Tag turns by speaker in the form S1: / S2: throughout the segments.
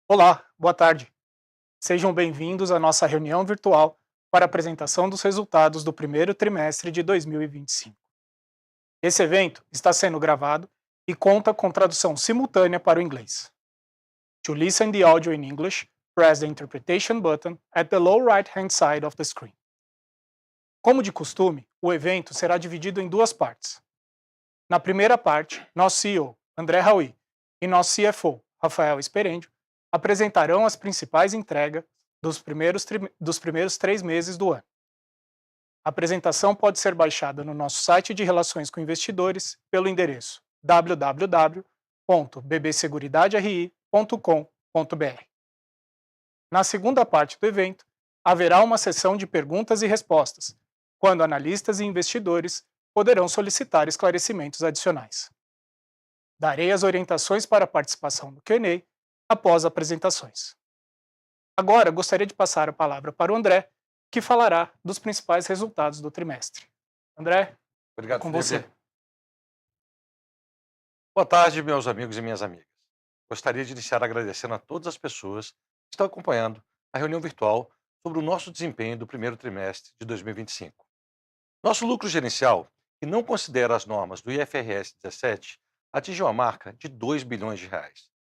S1: Olá, boa tarde. Sejam bem-vindos à nossa reunião virtual para a apresentação dos resultados do primeiro trimestre de 2025. Esse evento está sendo gravado e conta com tradução simultânea para o inglês. To listen the audio in English, press the interpretation button at the lower right-hand side of the screen. Como de costume, o evento será dividido em duas partes. Na primeira parte, nosso CEO, André Haui, e nosso CFO, Rafael Sperendio, apresentarão as principais entregas dos primeiros 3 meses do ano. A apresentação pode ser baixada no nosso site de relações com investidores pelo endereço www.bbseguridaderi.com.br. Na segunda parte do evento, haverá uma sessão de perguntas e respostas, quando analistas e investidores poderão solicitar esclarecimentos adicionais. Darei as orientações para a participação no Q&A após as apresentações. Agora, gostaria de passar a palavra para o André, que falará dos principais resultados do trimestre. André, é
S2: Obrigado,
S1: com
S2: Felipe.
S1: você.
S2: Boa tarde, meus amigos e minhas amigas. Gostaria de iniciar agradecendo a todas as pessoas que estão acompanhando a reunião virtual sobre o nosso desempenho do primeiro trimestre de 2025. Nosso lucro gerencial, que não considera as normas do IFRS 17, atingiu a marca de R$ 2 bilhões,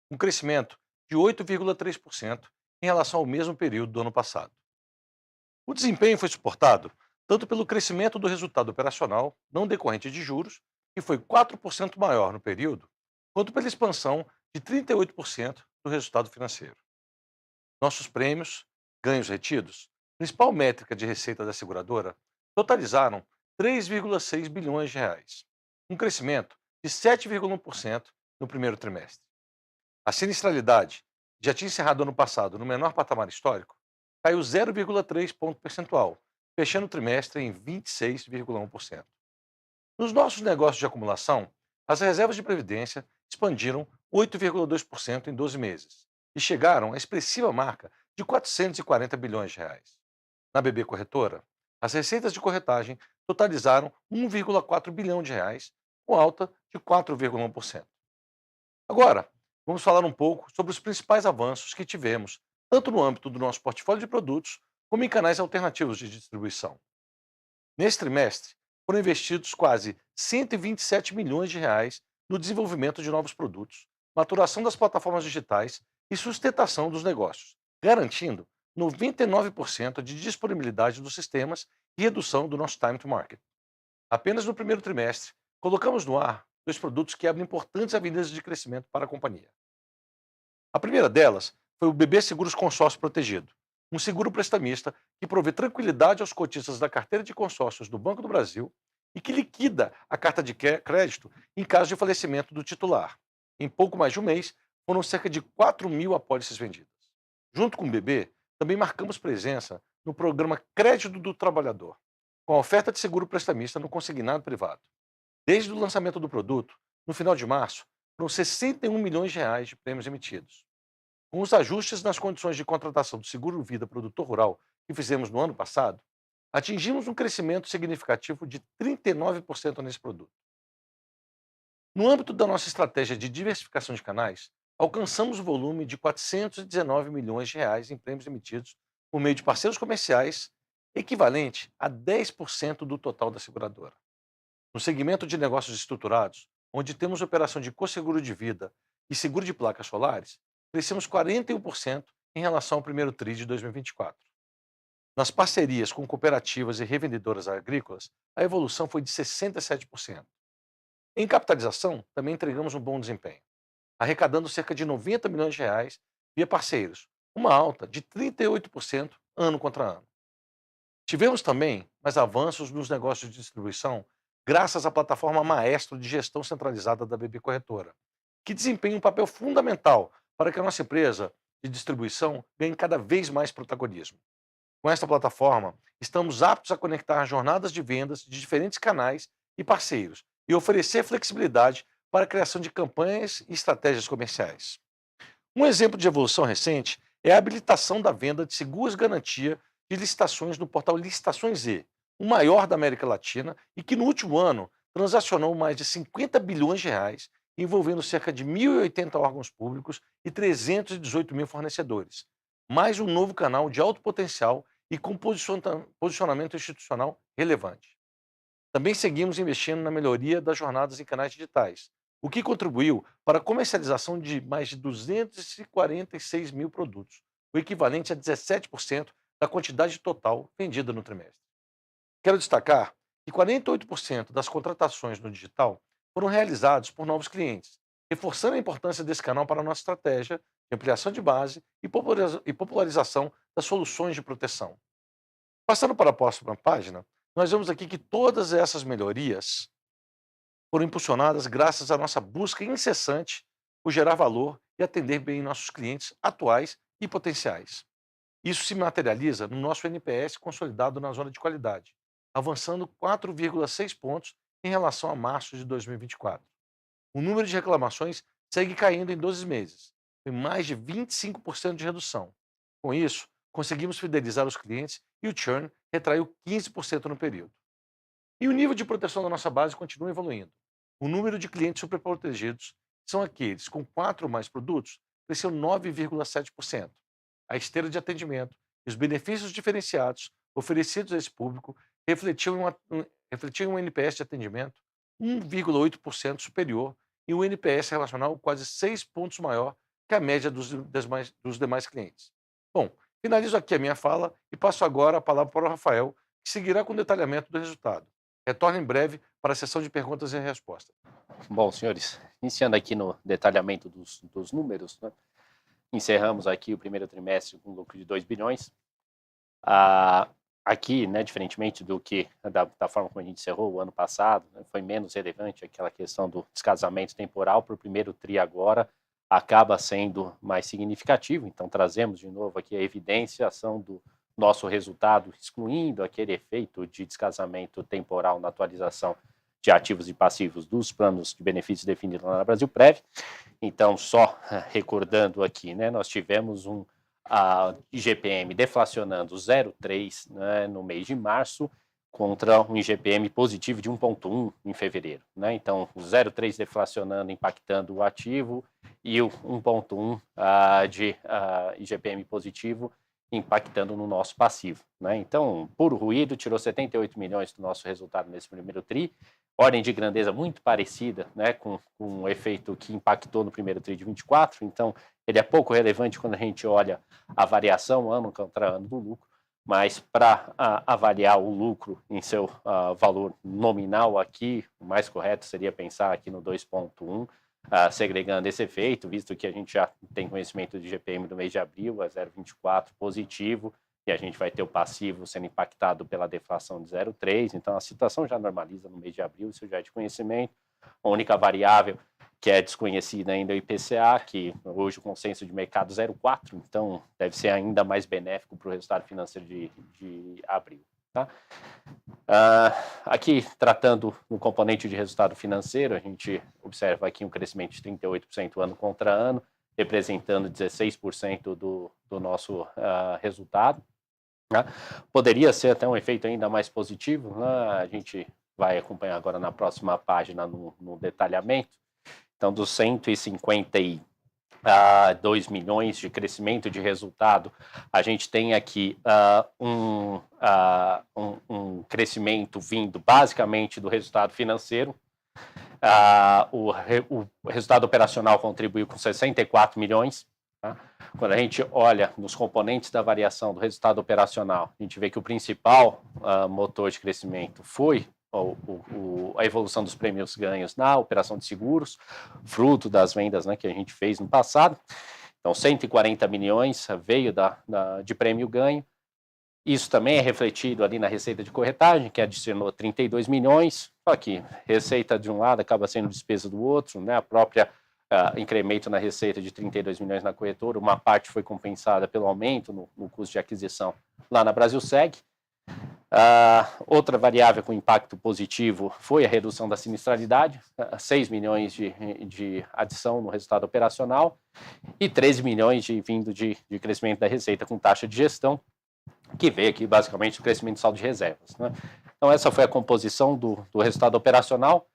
S2: um crescimento de 8,3% em relação ao mesmo período do ano passado. O desempenho foi suportado tanto pelo crescimento do resultado operacional não decorrente de juros, que foi 4% maior no período, quanto pela expansão de 38% do resultado financeiro. Nossos prêmios, ganhos retidos, principal métrica de receita da seguradora, totalizaram R$ 3,6 bilhões, um crescimento de 7,1% no primeiro trimestre. A sinistralidade, já tinha encerrado ano passado no menor patamar histórico, caiu 0,3 ponto percentual, fechando o trimestre em 26,1%. Nos nossos negócios de acumulação, as reservas de previdência expandiram 8,2% em 12 meses e chegaram à expressiva marca de R$ 440 bilhões. Na BB Corretora, as receitas de corretagem totalizaram R$ 1,4 bilhão, com alta de 4,1%. Agora, vamos falar um pouco sobre os principais avanços que tivemos, tanto no âmbito do nosso portfólio de produtos, como em canais alternativos de distribuição. Nesse trimestre, foram investidos quase 127 milhões de reais no desenvolvimento de novos produtos, maturação das plataformas digitais e sustentação dos negócios, garantindo 99% de disponibilidade dos sistemas e redução do nosso time to market. Apenas no primeiro trimestre, colocamos no ar dois produtos que abrem importantes avenidas de crescimento para a companhia. A primeira delas foi o BB Seguros Consórcio Protegido, um seguro prestamista que provê tranquilidade aos cotistas da carteira de consórcios do Banco do Brasil e que liquida a carta de crédito em caso de falecimento do titular. Em pouco mais de um mês, foram cerca de 4 mil apólices vendidas. Junto com o BB, também marcamos presença no programa Crédito do Trabalhador, com a oferta de seguro prestamista no consignado privado. Desde o lançamento do produto, no final de março, foram 61 milhões de reais de prêmios emitidos. Com os ajustes nas condições de contratação do seguro vida produtor rural que fizemos no ano passado, atingimos um crescimento significativo de 39% nesse produto. No âmbito da nossa estratégia de diversificação de canais, alcançamos o volume de 419 milhões de reais em prêmios emitidos por meio de parceiros comerciais, equivalente a 10% do total da seguradora. No segmento de negócios estruturados, onde temos operação de co-seguro de vida e seguro de placas solares, crescemos 41% em relação ao primeiro TRI de 2024. Nas parcerias com cooperativas e revendedoras agrícolas, a evolução foi de 67%. Em capitalização, também entregamos um bom desempenho, arrecadando cerca de 90 milhões de reais via parceiros, uma alta de 38% ano contra ano. Tivemos também mais avanços nos negócios de distribuição graças à plataforma Maestro de gestão centralizada da BB Corretora, que desempenha um papel fundamental para que a nossa empresa de distribuição ganhe cada vez mais protagonismo. Com esta plataforma, estamos aptos a conectar jornadas de vendas de diferentes canais e parceiros e oferecer flexibilidade para a criação de campanhas e estratégias comerciais. Um exemplo de evolução recente é a habilitação da venda de seguros garantia de licitações no portal Licitações Z, o maior da América Latina e que no último ano transacionou mais de 50 bilhões de reais envolvendo cerca de 1.080 órgãos públicos e 318 mil fornecedores, mais um novo canal de alto potencial e com posicionamento institucional relevante. Também seguimos investindo na melhoria das jornadas em canais digitais, o que contribuiu para a comercialização de mais de 246 mil produtos, o equivalente a 17% da quantidade total vendida no trimestre. Quero destacar que 48% das contratações no digital foram realizadas por novos clientes, reforçando a importância desse canal para a nossa estratégia de ampliação de base e popularização das soluções de proteção. Passando para a próxima página, nós vemos aqui que todas essas melhorias foram impulsionadas graças à nossa busca incessante por gerar valor e atender bem nossos clientes atuais e potenciais. Isso se materializa no nosso NPS consolidado na zona de qualidade, avançando 4,6 pontos em relação a março de 2024. O número de reclamações segue caindo em 12 meses, em mais de 25% de redução. Com isso, conseguimos fidelizar os clientes e o churn retraiu 15% no período. E o nível de proteção da nossa base continua evoluindo. O número de clientes superprotegidos, que são aqueles com 4 ou mais produtos, cresceu 9,7%. A esteira de atendimento e os benefícios diferenciados oferecidos a esse público refletiam em um NPS de atendimento 1,8% superior e um NPS relacional quase 6 pontos maior que a média dos demais clientes. Bom, finalizo aqui a minha fala e passo agora a palavra para o Rafael, que seguirá com o detalhamento do resultado. Retorno em breve para a sessão de perguntas e respostas.
S3: Bom, senhores, iniciando aqui no detalhamento dos números, né? Encerramos aqui o primeiro trimestre com um lucro de 2 bilhões. Aqui, né, diferentemente do que da forma como a gente encerrou o ano passado, né, foi menos relevante aquela questão do descasamento temporal para o primeiro TRI agora, acaba sendo mais significativo. Então, trazemos de novo aqui a evidenciação do nosso resultado, excluindo aquele efeito de descasamento temporal na atualização de ativos e passivos dos planos de benefícios definidos lá na Brasilprev. Então, só recordando aqui, né, nós tivemos um IGPM deflacionando 0,3, né, no mês de março, contra um IGPM positivo de 1,1 em fevereiro, né? Então, o 0,3 deflacionando, impactando o ativo, e o 1,1 de IGPM positivo impactando no nosso passivo, né? Então, puro ruído, tirou 78 milhões do nosso resultado nesse primeiro TRI, ordem de grandeza muito parecida, né, com o efeito que impactou no primeiro TRI de 24, então ele é pouco relevante quando a gente olha a variação ano contra ano do lucro, mas para avaliar o lucro em seu valor nominal aqui, o mais correto seria pensar aqui no 2,1, segregando esse efeito, visto que a gente já tem conhecimento de GPM do mês de abril, é 0,24 positivo, e a gente vai ter o passivo sendo impactado pela deflação de 0,3, então a situação já normaliza no mês de abril, isso já é de conhecimento. A única variável que é desconhecida ainda é o IPCA, que hoje o consenso de mercado 0,4, então deve ser ainda mais benéfico para o resultado financeiro de abril. Tá? Aqui, tratando no componente de resultado financeiro, a gente observa aqui um crescimento de 38% ano contra ano, representando 16% do nosso resultado. Né? Poderia ser até um efeito ainda mais positivo, né? A gente vai acompanhar agora na próxima página no detalhamento. Então, dos 152 milhões de crescimento de resultado, a gente tem aqui um crescimento vindo basicamente do resultado financeiro. O resultado operacional contribuiu com 64 milhões. Tá? Quando a gente olha nos componentes da variação do resultado operacional, a gente vê que o principal motor de crescimento foi a evolução dos prêmios ganhos na operação de seguros, fruto das vendas, né, que a gente fez no passado. Então, 140 milhões veio de prêmio ganho. Isso também é refletido ali na receita de corretagem, que adicionou 32 milhões. Só que receita de um lado acaba sendo despesa do outro, né? A própria incremento na receita de 32 milhões na corretora, uma parte foi compensada pelo aumento no custo de aquisição lá na Brasilseg. Outra variável com impacto positivo foi a redução da sinistralidade, 6 milhões de adição no resultado operacional e 13 milhões vindo de crescimento da receita com taxa de gestão, que veio aqui basicamente do crescimento do saldo de reservas. Né? Então essa foi a composição do resultado operacional.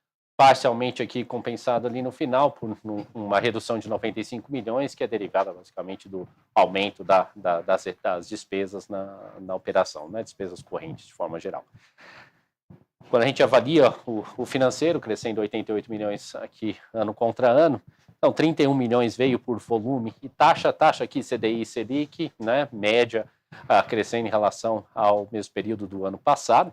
S3: parcialmente aqui compensado ali no final por uma redução de 95 milhões, que é derivada basicamente do aumento das despesas na operação, né? Despesas correntes de forma geral. Quando a gente avalia o financeiro, crescendo 88 milhões aqui ano contra ano, então 31 milhões veio por volume e taxa aqui CDI e Selic, né? Média crescendo em relação ao mesmo período do ano passado.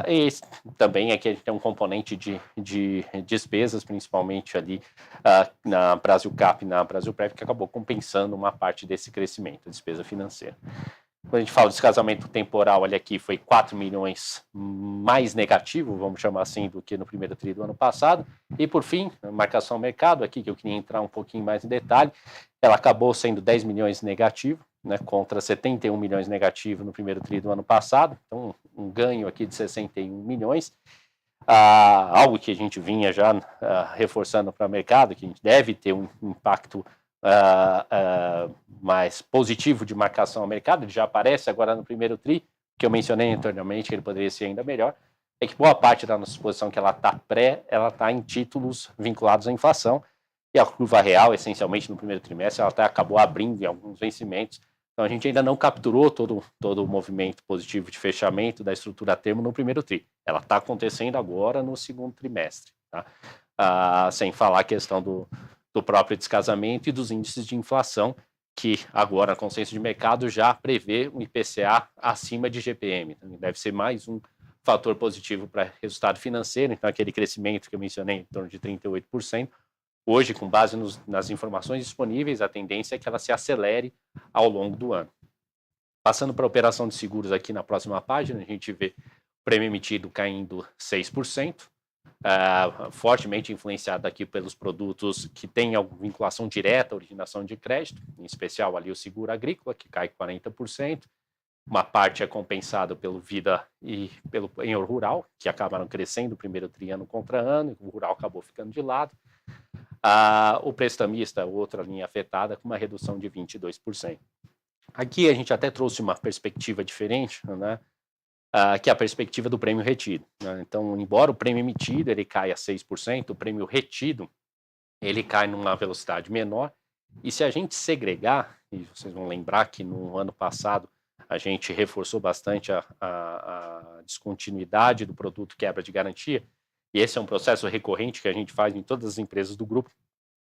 S3: E também aqui a gente tem um componente de despesas, principalmente ali na Brasilcap e na Brasilprev, que acabou compensando uma parte desse crescimento, despesa financeira. Quando a gente fala de descasamento temporal, olha aqui, foi 4 milhões mais negativo, vamos chamar assim, do que no primeiro tri do ano passado. E por fim, a marcação ao mercado, aqui que eu queria entrar um pouquinho mais em detalhe, ela acabou sendo 10 milhões negativo, né, contra 71 milhões negativo no primeiro tri do ano passado, então um ganho aqui de 61 milhões, algo que a gente vinha já reforçando para o mercado, que a gente deve ter um impacto mais positivo de marcação ao mercado, ele já aparece agora no primeiro tri, que eu mencionei anteriormente, que ele poderia ser ainda melhor, é que boa parte da nossa exposição que ela está em títulos vinculados à inflação, e a curva real, essencialmente no primeiro trimestre, ela até acabou abrindo em alguns vencimentos. Então, a gente ainda não capturou todo o movimento positivo de fechamento da estrutura a termo no primeiro tri. Ela está acontecendo agora no segundo trimestre, tá? Sem falar a questão do próprio descasamento e dos índices de inflação, que agora, a consenso de mercado já prevê um IPCA acima de GPM. Então, deve ser mais um fator positivo para resultado financeiro. Então, aquele crescimento que eu mencionei, em torno de 38%, hoje, com base nas informações disponíveis, a tendência é que ela se acelere ao longo do ano. Passando para a operação de seguros aqui na próxima página, a gente vê o prêmio emitido caindo 6%, fortemente influenciado aqui pelos produtos que têm alguma vinculação direta à originação de crédito, em especial ali o seguro agrícola, que cai 40%. Uma parte é compensada pelo Vida e pelo Penhor Rural, que acabaram crescendo o primeiro tri ano contra ano, e o rural acabou ficando de lado. O prestamista, outra linha afetada, com uma redução de 22%. Aqui a gente até trouxe uma perspectiva diferente, né? Que é a perspectiva do prêmio retido, né? Então, embora o prêmio emitido ele caia 6%, o prêmio retido ele cai numa velocidade menor. E se a gente segregar, e vocês vão lembrar que no ano passado a gente reforçou bastante a descontinuidade do produto quebra de garantia, e esse é um processo recorrente que a gente faz em todas as empresas do grupo.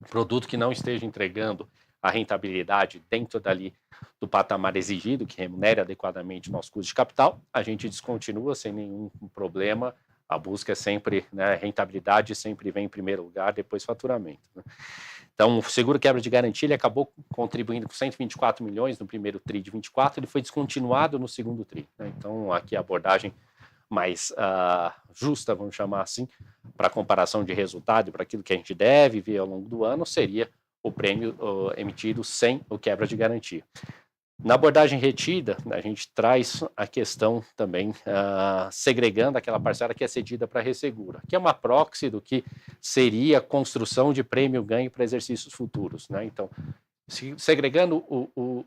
S3: Produto que não esteja entregando a rentabilidade dentro dali do patamar exigido, que remunere adequadamente o nosso custo de capital, a gente descontinua sem nenhum problema. A busca é sempre, né, rentabilidade sempre vem em primeiro lugar, depois faturamento, né? Então, o seguro quebra de garantia ele acabou contribuindo com 124 milhões no primeiro tri de 24, ele foi descontinuado no segundo tri, né? Então, aqui a abordagem mais justa, vamos chamar assim, para comparação de resultado, para aquilo que a gente deve ver ao longo do ano, seria o prêmio emitido sem o quebra de garantia. Na abordagem retida, a gente traz a questão também segregando aquela parcela que é cedida para ressegura, que é uma proxy do que seria a construção de prêmio ganho para exercícios futuros, né? Então, segregando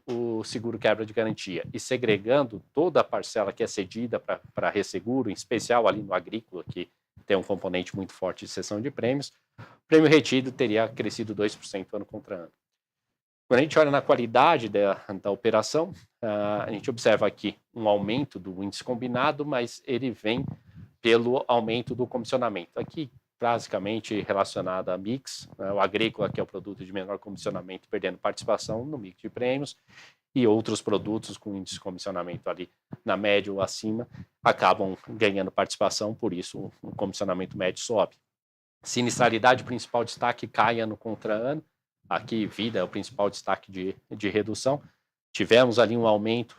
S3: o seguro quebra de garantia e segregando toda a parcela que é cedida para resseguro, em especial ali no agrícola, que tem um componente muito forte de cessão de prêmios, o prêmio retido teria crescido 2% ano contra ano. Quando a gente olha na qualidade da operação, a gente observa aqui um aumento do índice combinado, mas ele vem pelo aumento do comissionamento. Aqui, basicamente relacionado a mix, né, o agrícola, que é o produto de menor comissionamento, perdendo participação no mix de prêmios, e outros produtos com índice de comissionamento ali na média ou acima, acabam ganhando participação, por isso o comissionamento médio sobe. Sinistralidade, principal destaque, cai ano contra ano. Aqui, vida é o principal destaque de redução. Tivemos ali um aumento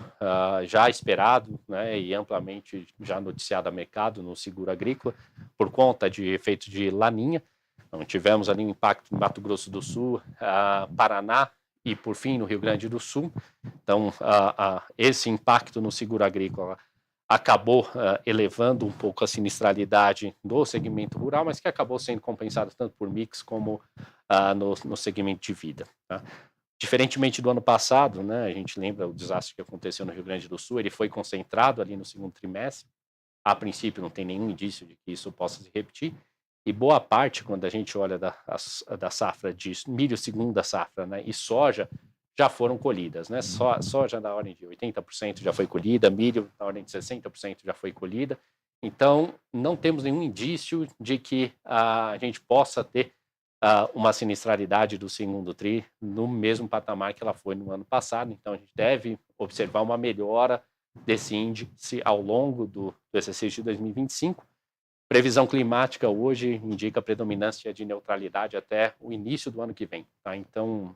S3: já esperado, né, e amplamente já noticiado a mercado no seguro agrícola, por conta de efeitos de laninha. Então, tivemos ali um impacto no Mato Grosso do Sul, Paraná e, por fim, no Rio Grande do Sul. Então, esse impacto no seguro agrícola acabou elevando um pouco a sinistralidade do segmento rural, mas que acabou sendo compensado tanto por mix como no segmento de vida, tá? Diferentemente do ano passado, né, a gente lembra o desastre que aconteceu no Rio Grande do Sul, ele foi concentrado ali no segundo trimestre. A princípio não tem nenhum indício de que isso possa se repetir, E boa parte, quando a gente olha da safra de milho segunda safra, né, e soja, já foram colhidas, né? Soja na ordem de 80% já foi colhida, milho na ordem de 60% já foi colhida. Então, não temos nenhum indício de que a gente possa ter uma sinistralidade do segundo TRI no mesmo patamar que ela foi no ano passado. Então, a gente deve observar uma melhora desse índice ao longo do exercício de 2025. Previsão climática hoje indica predominância de neutralidade até o início do ano que vem. Tá? Então,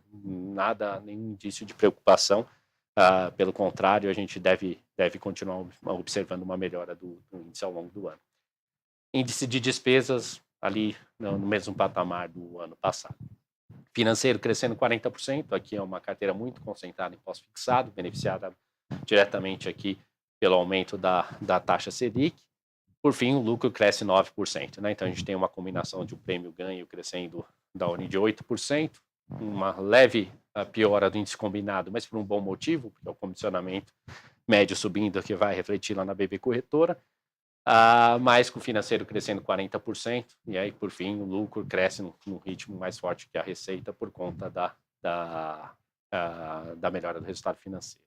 S3: nenhum indício de preocupação. Pelo contrário, a gente deve continuar observando uma melhora do índice ao longo do ano. Índice de despesas ali no mesmo patamar do ano passado. Financeiro crescendo 40%, aqui é uma carteira muito concentrada em pós-fixado, beneficiada diretamente aqui pelo aumento da taxa Selic. Por fim, o lucro cresce 9%, né? Então, a gente tem uma combinação de um prêmio-ganho crescendo da ordem de 8%, uma leve piora do índice combinado, mas por um bom motivo, porque é o comissionamento médio subindo, que vai refletir lá na BB Corretora, mas com o financeiro crescendo 40%, e aí, por fim, o lucro cresce num ritmo mais forte que a receita por conta da melhora do resultado financeiro.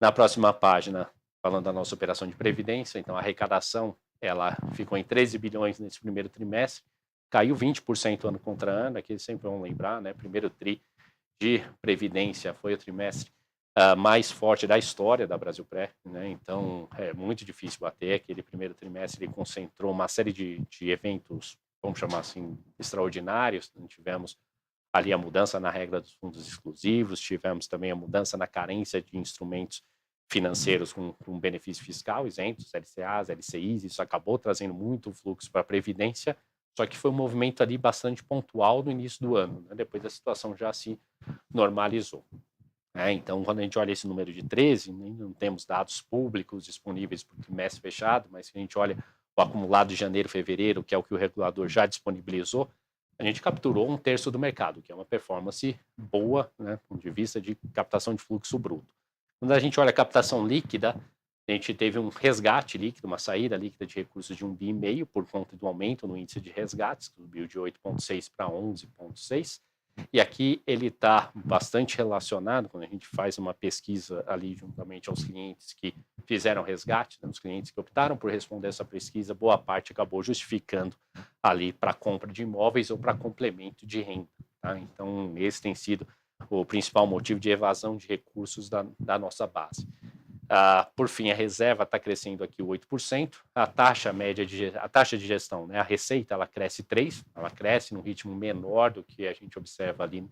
S3: Na próxima página, falando da nossa operação de previdência, então a arrecadação ela ficou em 13 bilhões nesse primeiro trimestre, caiu 20% ano contra ano, aqui sempre vão lembrar, né? Primeiro TRI de previdência foi o trimestre mais forte da história da Brasilpré, né? Então é muito difícil bater. Aquele primeiro trimestre ele concentrou uma série de eventos, vamos chamar assim, extraordinários. Tivemos ali a mudança na regra dos fundos exclusivos, tivemos também a mudança na carência de instrumentos financeiros com benefício fiscal, isentos, LCAs, LCIs, isso acabou trazendo muito fluxo para a Previdência, só que foi um movimento ali bastante pontual no início do ano, né? Depois a situação já se normalizou. Então, quando a gente olha esse número de 13, não temos dados públicos disponíveis para o trimestre fechado, mas se a gente olha o acumulado de janeiro e fevereiro, que é o que o regulador já disponibilizou, a gente capturou 1/3 do mercado, que é uma performance boa, né, do ponto de vista de captação de fluxo bruto. Quando a gente olha a captação líquida, a gente teve um resgate líquido, uma saída líquida de recursos de 1,5 bi por conta do aumento no índice de resgates, que subiu de 8,6 para 11,6. E aqui ele está bastante relacionado, quando a gente faz uma pesquisa ali juntamente aos clientes que fizeram resgate, né, os clientes que optaram por responder essa pesquisa, boa parte acabou justificando ali para compra de imóveis ou para complemento de renda. Tá? Então, esse tem sido o principal motivo de evasão de recursos da nossa base. Por fim, a reserva está crescendo aqui 8%, a taxa de gestão, né, a receita, ela cresce 3%, ela cresce num ritmo menor do que a gente observa ali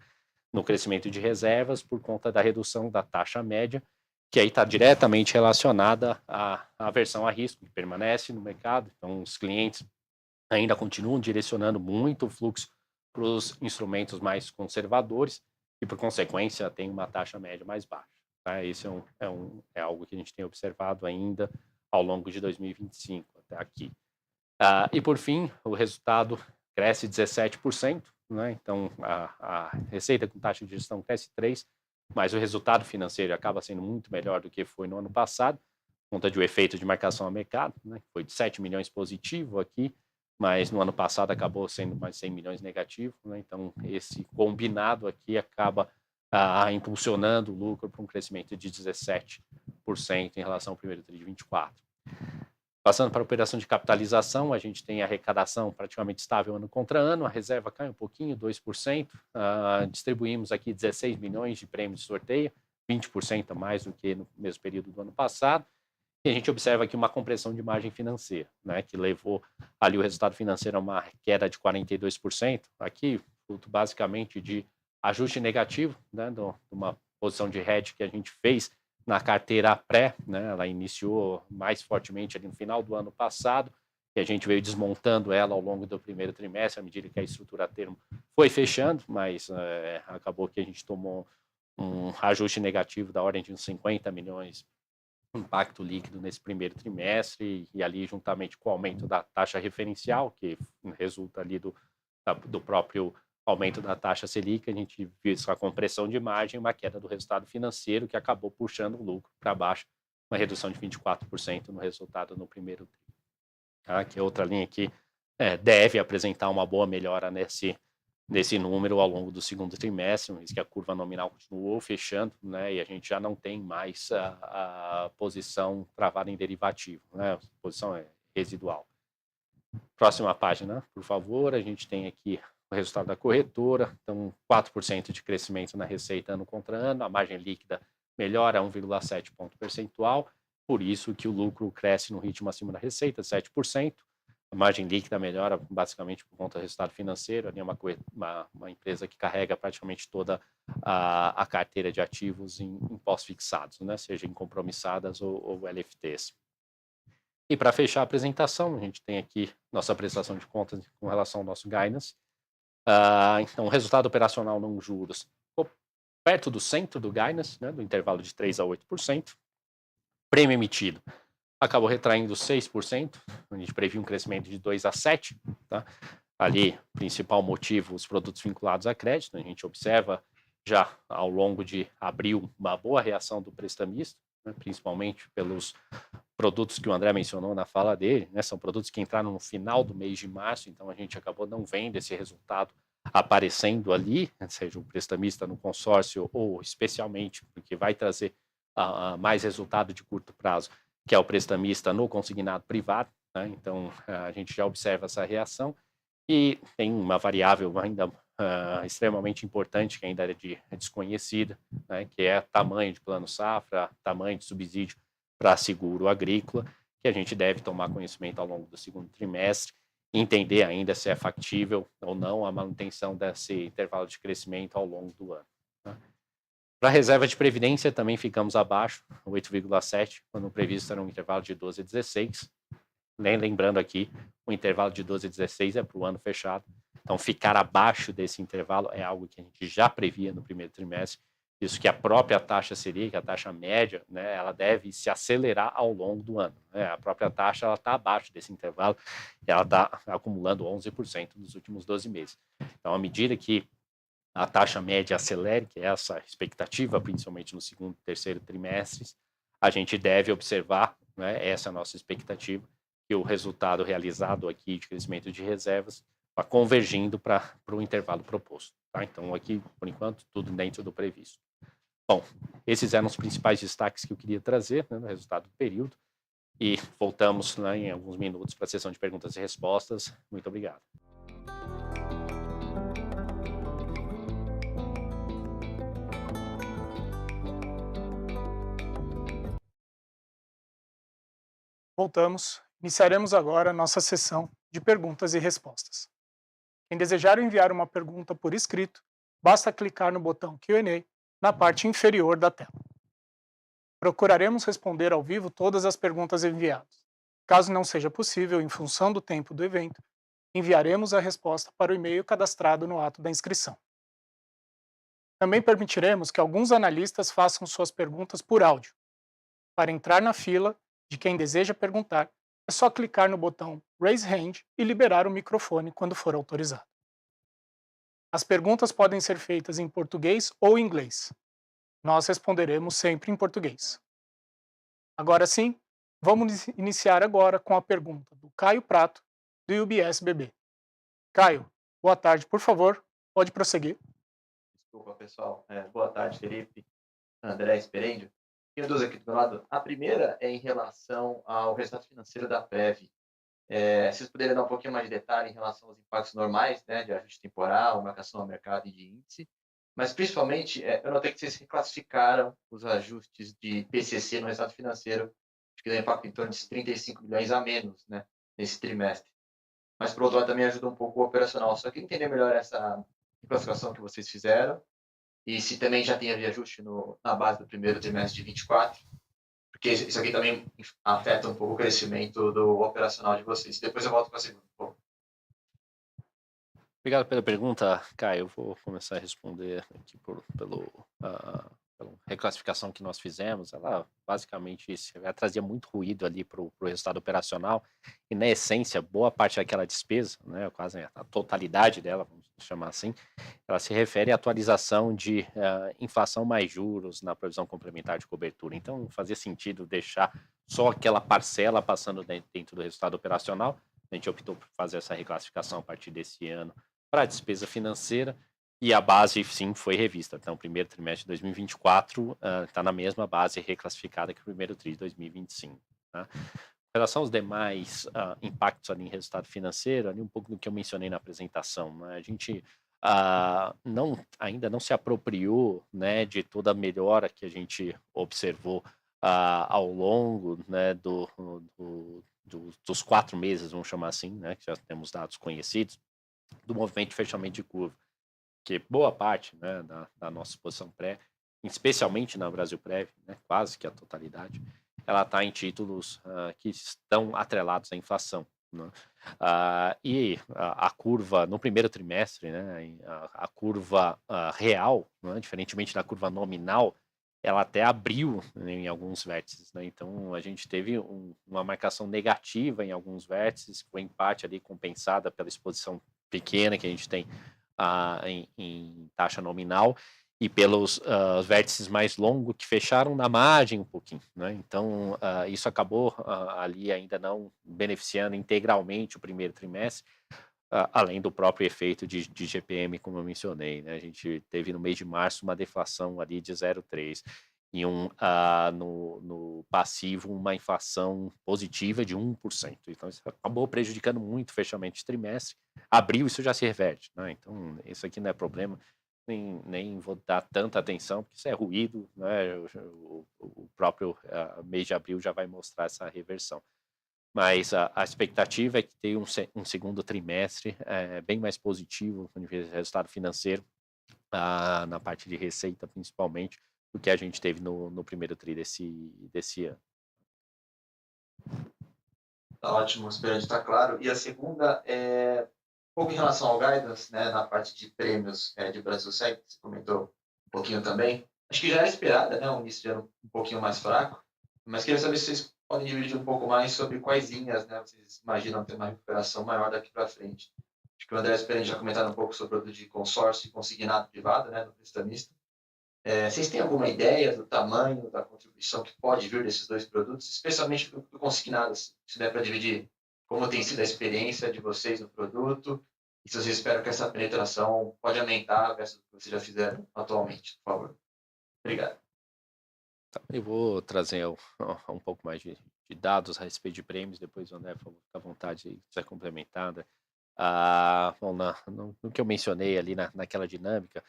S3: no crescimento de reservas por conta da redução da taxa média, que aí está diretamente relacionada à aversão a risco, que permanece no mercado. Então, os clientes ainda continuam direcionando muito o fluxo para os instrumentos mais conservadores e, por consequência, tem uma taxa média mais baixa. Tá? Esse é algo que a gente tem observado ainda ao longo de 2025, até aqui. E, por fim, o resultado cresce 17%, né? Então, a receita com taxa de gestão cresce 3%, mas o resultado financeiro acaba sendo muito melhor do que foi no ano passado, por conta de um efeito de marcação a mercado, né? Foi de 7 milhões positivo aqui, mas no ano passado acabou sendo mais 100 milhões negativo, né? Então, esse combinado aqui acaba impulsionando o lucro para um crescimento de 17% em relação ao primeiro TRI de 24%. Passando para a operação de capitalização, a gente tem a arrecadação praticamente estável ano contra ano, a reserva cai um pouquinho, 2%, distribuímos aqui 16 milhões de prêmios de sorteio, 20% a mais do que no mesmo período do ano passado, e a gente observa aqui uma compressão de margem financeira, né, que levou ali o resultado financeiro a uma queda de 42%, aqui fruto basicamente de ajuste negativo, né, de uma posição de hedge que a gente fez na carteira pré, né, ela iniciou mais fortemente ali no final do ano passado, e a gente veio desmontando ela ao longo do primeiro trimestre, à medida que a estrutura a termo foi fechando, mas acabou que a gente tomou um ajuste negativo da ordem de uns 50 milhões impacto líquido nesse primeiro trimestre, e ali juntamente com o aumento da taxa referencial, que resulta ali do próprio aumento da taxa Selic, a gente viu essa compressão de margem, uma queda do resultado financeiro que acabou puxando o lucro para baixo, uma redução de 24% no resultado no primeiro TRI. Aqui outra linha aqui deve apresentar uma boa melhora nesse número ao longo do segundo trimestre, uma vez que a curva nominal continuou fechando, né, e a gente já não tem mais a posição travada em derivativo, né, a posição é residual. Próxima página, por favor, a gente tem aqui o resultado da corretora, então 4% de crescimento na receita ano contra ano, a margem líquida melhora 1,7 ponto percentual, por isso que o lucro cresce no ritmo acima da receita, 7%, a margem líquida melhora basicamente por conta do resultado financeiro, ali é uma empresa que carrega praticamente toda a carteira de ativos em pós-fixados, né, seja em compromissadas ou LFTs. E para fechar a apresentação, a gente tem aqui nossa prestação de contas com relação ao nosso guidance. Então, o resultado operacional não juros ficou perto do centro do guidance, né, do intervalo de 3% a 8%. Prêmio emitido acabou retraindo 6%, a gente previu um crescimento de 2% a 7%. Tá? Ali, principal motivo, os produtos vinculados a crédito. A gente observa já ao longo de abril uma boa reação do prestamista, né, principalmente pelos produtos que o André mencionou na fala dele, né, são produtos que entraram no final do mês de março, então a gente acabou não vendo esse resultado aparecendo ali, seja o prestamista no consórcio ou especialmente porque vai trazer mais resultado de curto prazo, que é o prestamista no consignado privado, né, então a gente já observa essa reação e tem uma variável ainda extremamente importante que ainda é desconhecida, né, que é tamanho de plano safra, tamanho de subsídio para seguro agrícola, que a gente deve tomar conhecimento ao longo do segundo trimestre, entender ainda se é factível ou não a manutenção desse intervalo de crescimento ao longo do ano. Tá? Para a reserva de previdência também ficamos abaixo, 8,7, quando o previsto era um intervalo de 12 a 16. Lembrando aqui, o intervalo de 12 a 16 é para o ano fechado, então ficar abaixo desse intervalo é algo que a gente já previa no primeiro trimestre, isso que a própria taxa Selic, a taxa média, né, ela deve se acelerar ao longo do ano. Né? A própria taxa está abaixo desse intervalo, ela está acumulando 11% nos últimos 12 meses. Então, à medida que a taxa média acelere, que é essa expectativa, principalmente no segundo e terceiro trimestres, a gente deve observar, né, essa é a nossa expectativa, que o resultado realizado aqui de crescimento de reservas está convergindo para o intervalo proposto. Tá? Então, aqui, por enquanto, tudo dentro do previsto. Bom, esses eram os principais destaques que eu queria trazer, né, no resultado do período. E voltamos, né, em alguns minutos para a sessão de perguntas e respostas. Muito obrigado.
S1: Voltamos. Iniciaremos agora a nossa sessão de perguntas e respostas. Quem desejar enviar uma pergunta por escrito, basta clicar no botão Q&A na parte inferior da tela. Procuraremos responder ao vivo todas as perguntas enviadas. Caso não seja possível, em função do tempo do evento, enviaremos a resposta para o e-mail cadastrado no ato da inscrição. Também permitiremos que alguns analistas façam suas perguntas por áudio. Para entrar na fila de quem deseja perguntar, é só clicar no botão Raise Hand e liberar o microfone quando for autorizado. As perguntas podem ser feitas em português ou inglês. Nós responderemos sempre em português. Agora sim, vamos iniciar agora com a pergunta do Caio Prato, do UBS BB. Caio, boa tarde, por favor, pode prosseguir.
S4: Desculpa, pessoal. Boa tarde, Felipe, André Sperendio. Tenho duas aqui do meu lado. A primeira é em relação ao resultado financeiro da Prev. Se vocês puderem dar um pouquinho mais de detalhe em relação aos impactos normais, né, de ajuste temporal, marcação ao mercado e de índice, mas principalmente, eu notei que vocês reclassificaram os ajustes de PCC no resultado financeiro, acho que dá impacto em torno de 35 milhões a menos, né, nesse trimestre. Mas, por outro lado, também ajuda um pouco o operacional. Só queria entender melhor essa reclassificação que vocês fizeram e se também já tem reajuste na base do primeiro trimestre de 24, porque isso aqui também afeta um pouco o crescimento do operacional de vocês. Depois eu volto para a segunda.
S3: Obrigado pela pergunta, Caio. Eu vou começar a responder aqui pela reclassificação que nós fizemos. Ela basicamente trazia muito ruído ali para o resultado operacional e, na essência, boa parte daquela despesa, né, quase a totalidade dela, vamos chamar assim, ela se refere à atualização de inflação mais juros na provisão complementar de cobertura. Então, fazia sentido deixar só aquela parcela passando dentro do resultado operacional, a gente optou por fazer essa reclassificação a partir desse ano para despesa financeira, e a base, sim, foi revista. Então, o primeiro trimestre de 2024 está na mesma base reclassificada que o primeiro tri de 2025. Tá? Em relação aos demais impactos ali em resultado financeiro, ali um pouco do que eu mencionei na apresentação, né? A gente ainda não se apropriou, né, de toda a melhora que a gente observou ao longo, né, dos 4 meses, vamos chamar assim, né, que já temos dados conhecidos, do movimento de fechamento de curva, que boa parte, né, da nossa exposição pré, especialmente na Brasil Prev, né, quase que a totalidade, ela está em títulos que estão atrelados à inflação. Né? E a curva no primeiro trimestre, né, a curva real, né, diferentemente da curva nominal, ela até abriu, né, em alguns vértices. Né? Então, a gente teve uma marcação negativa em alguns vértices, foi empate ali compensada pela exposição pequena que a gente tem em taxa nominal, e pelos vértices mais longos que fecharam na margem um pouquinho. Né? Então, isso acabou ali ainda não beneficiando integralmente o primeiro trimestre, além do próprio efeito de GPM, como eu mencionei. Né? A gente teve no mês de março uma deflação ali de 0,3%, e no passivo uma inflação positiva de 1%. Então, isso acabou prejudicando muito o fechamento de trimestre. Abril, isso já se reverte. Né? Então, isso aqui não é problema. Nem vou dar tanta atenção, porque isso é ruído, né? O próprio mês de abril já vai mostrar essa reversão. Mas a expectativa é que tenha um segundo trimestre bem mais positivo no resultado financeiro, na parte de receita, principalmente, do que a gente teve no primeiro tri desse ano.
S4: Tá ótimo, Esperante, tá claro. E a segunda é um pouco em relação ao guidance, né, na parte de prêmios de Brasil Seg, você comentou um pouquinho também. Acho que já era esperada, né, um início de ano um pouquinho mais fraco, mas queria saber se vocês podem dividir um pouco mais sobre quais linhas, né, vocês imaginam ter uma recuperação maior daqui para frente. Acho que o André Esperante já comentaram um pouco sobre o produto de consórcio e consignado privado, né, do prestamista. Vocês têm alguma ideia do tamanho da contribuição que pode vir desses dois produtos, especialmente do consignado, se der para dividir como tem sido a experiência de vocês no produto e se vocês esperam que essa penetração pode aumentar versus o que vocês já fizeram atualmente, por favor. Obrigado.
S3: Eu vou trazer um pouco mais de dados a respeito de prêmios, depois o André fica à vontade de ser complementada. Bom, no que eu mencionei ali naquela dinâmica,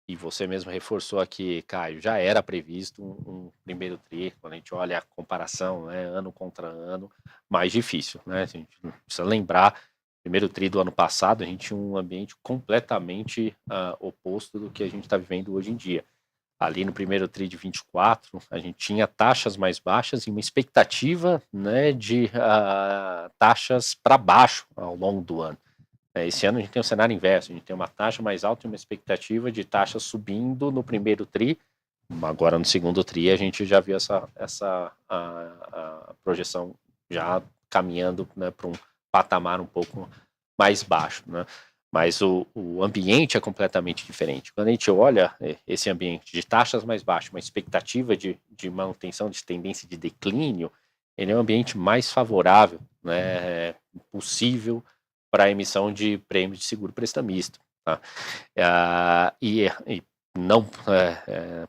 S3: e você mesmo reforçou aqui, Caio, já era previsto um primeiro tri, quando a gente olha a comparação, né, ano contra ano, mais difícil. Né? A gente precisa lembrar, primeiro tri do ano passado, a gente tinha um ambiente completamente oposto do que a gente está vivendo hoje em dia. Ali no primeiro tri de 24, a gente tinha taxas mais baixas e uma expectativa, né, de taxas para baixo ao longo do ano. Esse ano a gente tem um cenário inverso, a gente tem uma taxa mais alta e uma expectativa de taxa subindo no primeiro tri. Agora no segundo tri a gente já viu essa projeção já caminhando, né, para um patamar um pouco mais baixo, né? Mas o ambiente é completamente diferente. Quando a gente olha esse ambiente de taxas mais baixas, uma expectativa de manutenção de tendência de declínio, ele é um ambiente mais favorável, né, possível para a emissão de prêmios de seguro prestamista. Tá? E não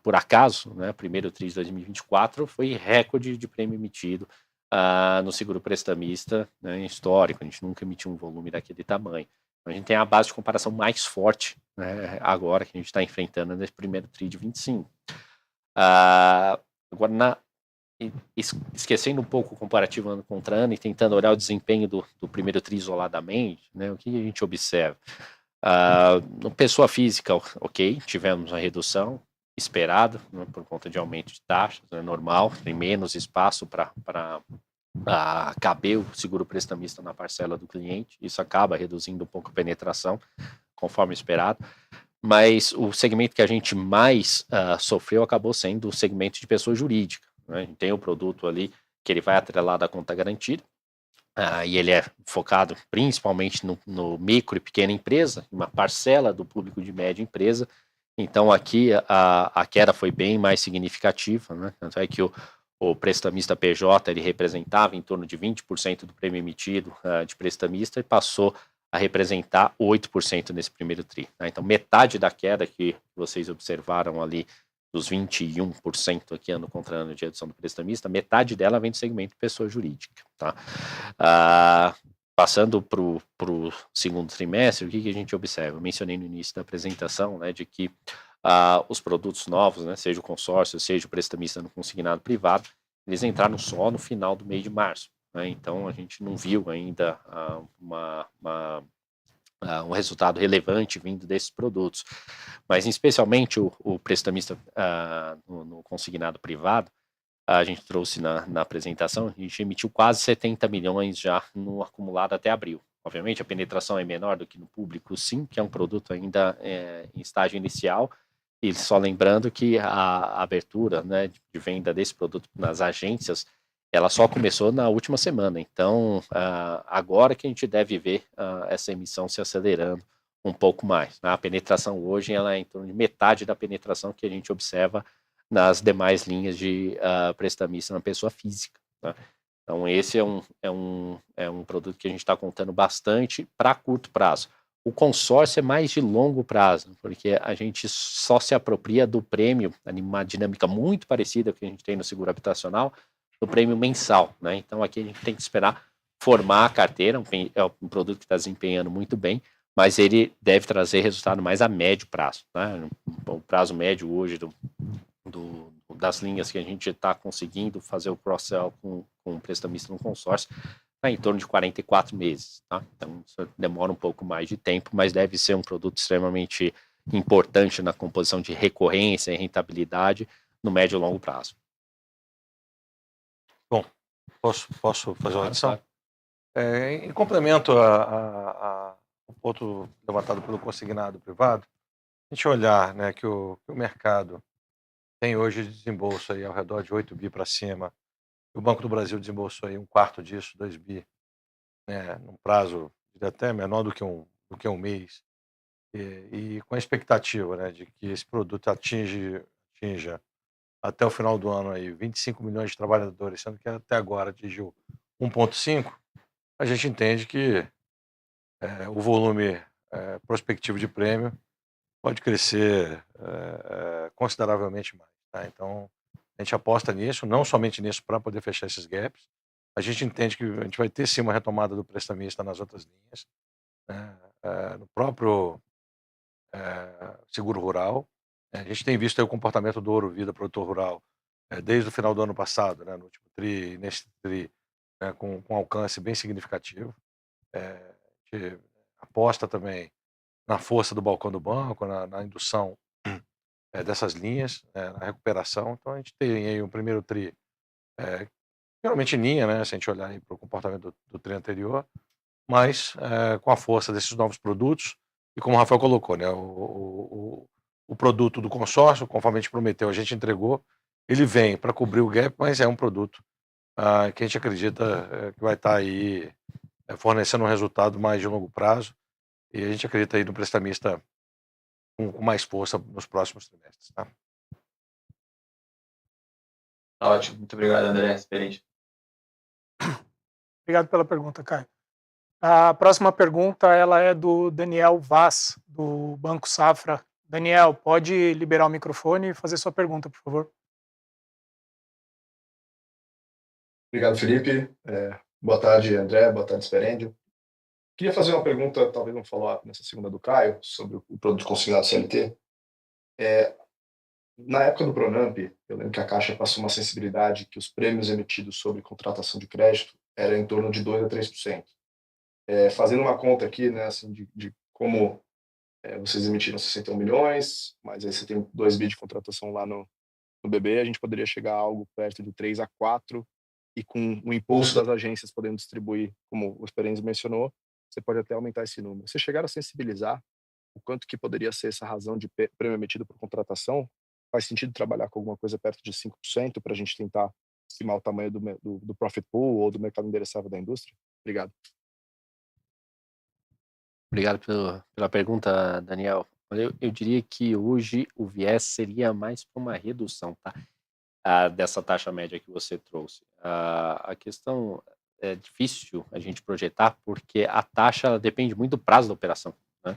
S3: por acaso, né, primeiro tri de 2024 foi recorde de prêmio emitido no seguro prestamista, né, histórico. A gente nunca emitiu um volume daquele tamanho. A gente tem a base de comparação mais forte, né, agora que a gente está enfrentando nesse primeiro tri de 25. Agora, esquecendo um pouco o comparativo ano contra ano e tentando olhar o desempenho do primeiro tri isoladamente, né, o que a gente observa? No pessoa física, ok, tivemos uma redução esperada, né, por conta de aumento de taxas, é normal, tem menos espaço para caber o seguro prestamista na parcela do cliente, isso acaba reduzindo um pouco a penetração, conforme esperado, mas o segmento que a gente mais sofreu acabou sendo o segmento de pessoa jurídica. Né? A gente tem o produto ali que ele vai atrelado à conta garantida, e ele é focado principalmente no micro e pequena empresa, uma parcela do público de média empresa. Então aqui a queda foi bem mais significativa, né? Tanto é que o prestamista PJ ele representava em torno de 20% do prêmio emitido de prestamista e passou a representar 8% nesse primeiro TRI. Né? Então, metade da queda que vocês observaram ali, dos 21% aqui ano contra ano de redução do prestamista, metade dela vem do segmento pessoa jurídica. Tá? Passando para o segundo trimestre, o que a gente observa? Eu mencionei no início da apresentação, né, de que os produtos novos, né, seja o consórcio, seja o prestamista no consignado privado, eles entraram só no final do mês de março. Né? Então, a gente não viu ainda um resultado relevante vindo desses produtos. Mas, especialmente, o prestamista no consignado privado, a gente trouxe na apresentação, a gente emitiu quase 70 milhões já no acumulado até abril. Obviamente, a penetração é menor do que no público, sim, que é um produto ainda em estágio inicial, e só lembrando que a abertura, né, de venda desse produto nas agências, ela só começou na última semana. Então, agora que a gente deve ver essa emissão se acelerando um pouco mais. Né? A penetração hoje ela é em torno de metade da penetração que a gente observa nas demais linhas de prestamista na pessoa física. Né? Então, esse é um produto que a gente está contando bastante para curto prazo. O consórcio é mais de longo prazo, porque a gente só se apropria do prêmio, uma dinâmica muito parecida que a gente tem no seguro habitacional, do prêmio mensal. Né? Então, aqui a gente tem que esperar formar a carteira, é um produto que está desempenhando muito bem, mas ele deve trazer resultado mais a médio prazo. Né? O prazo médio hoje das linhas que a gente está conseguindo fazer o cross-sell com o prestamista no consórcio está em torno de 44 meses. Tá? Então, isso demora um pouco mais de tempo, mas deve ser um produto extremamente importante na composição de recorrência e rentabilidade no médio e longo prazo.
S2: Bom, posso fazer uma adição? Em complemento ao ponto levantado pelo consignado privado, a gente olhar, né, que o mercado tem hoje de desembolso aí ao redor de 8 bi para cima, o Banco do Brasil desembolsou aí um quarto disso, 2 bi, né, num prazo até menor do que um mês, e com a expectativa, né, de que esse produto atinja até o final do ano aí 25 milhões de trabalhadores, sendo que até agora atingiu 1,5, a gente entende que o volume prospectivo de prêmio pode crescer consideravelmente mais. Tá? Então, a gente aposta nisso, não somente nisso para poder fechar esses gaps. A gente entende que a gente vai ter sim uma retomada do prestamista nas outras linhas, né? No próprio seguro rural. A gente tem visto aí o comportamento do Ouro Vida produtor rural desde o final do ano passado, né? No último TRI, neste TRI, né? com alcance bem significativo. A gente aposta também na força do balcão do banco, na indução dessas linhas, na recuperação. Então, a gente tem aí um primeiro TRI realmente em linha, né, se a gente olhar para o comportamento do TRI anterior, mas com a força desses novos produtos, e como o Rafael colocou, né, o produto do consórcio, conforme a gente prometeu, a gente entregou, ele vem para cobrir o gap, mas é um produto que a gente acredita que vai estar aí fornecendo um resultado mais de longo prazo, e a gente acredita aí no prestamista com mais força nos próximos trimestres. Tá?
S4: Ótimo, muito obrigado, André. Experiente.
S1: Obrigado pela pergunta, Caio. A próxima pergunta ela é do Daniel Vaz, do Banco Safra. Daniel, pode liberar o microfone e fazer sua pergunta, por favor.
S5: Obrigado, Felipe. Boa tarde, André. Boa tarde, Sperendio. Queria fazer uma pergunta, talvez um follow-up nessa segunda do Caio, sobre o produto consignado CLT. Na época do Pronamp, eu lembro que a Caixa passou uma sensibilidade que os prêmios emitidos sobre contratação de crédito eram em torno de 2 a 3%. Fazendo uma conta aqui, né, assim, de como vocês emitiram 61 milhões, mas aí você tem 2 bi de contratação lá no BB, a gente poderia chegar a algo perto de 3 a 4, e com o impulso das agências podendo distribuir, como o Sperendio mencionou, você pode até aumentar esse número. Vocês chegaram a sensibilizar o quanto que poderia ser essa razão de prêmio emitido por contratação? Faz sentido trabalhar com alguma coisa perto de 5% para a gente tentar estimar o tamanho do profit pool ou do mercado endereçável da indústria? Obrigado.
S3: Obrigado pela pergunta, Daniel. Eu diria que hoje o viés seria mais para uma redução, tá? dessa taxa média que você trouxe. A questão é difícil a gente projetar, porque a taxa ela depende muito do prazo da operação, né?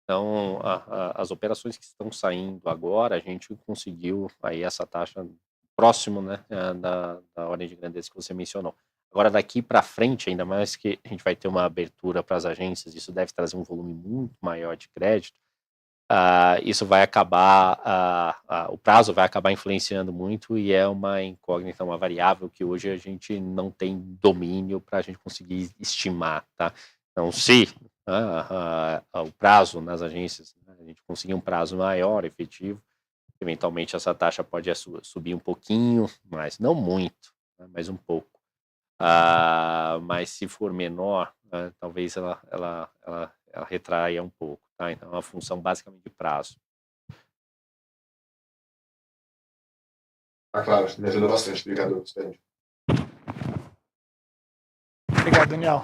S3: Então, as operações que estão saindo agora, a gente conseguiu aí essa taxa próximo, né, da ordem de grandeza que você mencionou. Agora, daqui para frente, ainda mais que a gente vai ter uma abertura para as agências, isso deve trazer um volume muito maior de crédito. Isso vai acabar, o prazo vai acabar influenciando muito e é uma incógnita, uma variável que hoje a gente não tem domínio para a gente conseguir estimar, tá? Então, se o prazo nas agências, né, a gente conseguir um prazo maior, efetivo, eventualmente essa taxa pode subir um pouquinho, mas não muito, né, mas um pouco. Mas se for menor, talvez ela retraia um pouco, tá? Então é uma função basicamente de prazo.
S5: Claro, me ajuda bastante. Obrigado, Sérgio.
S1: Obrigado, Daniel.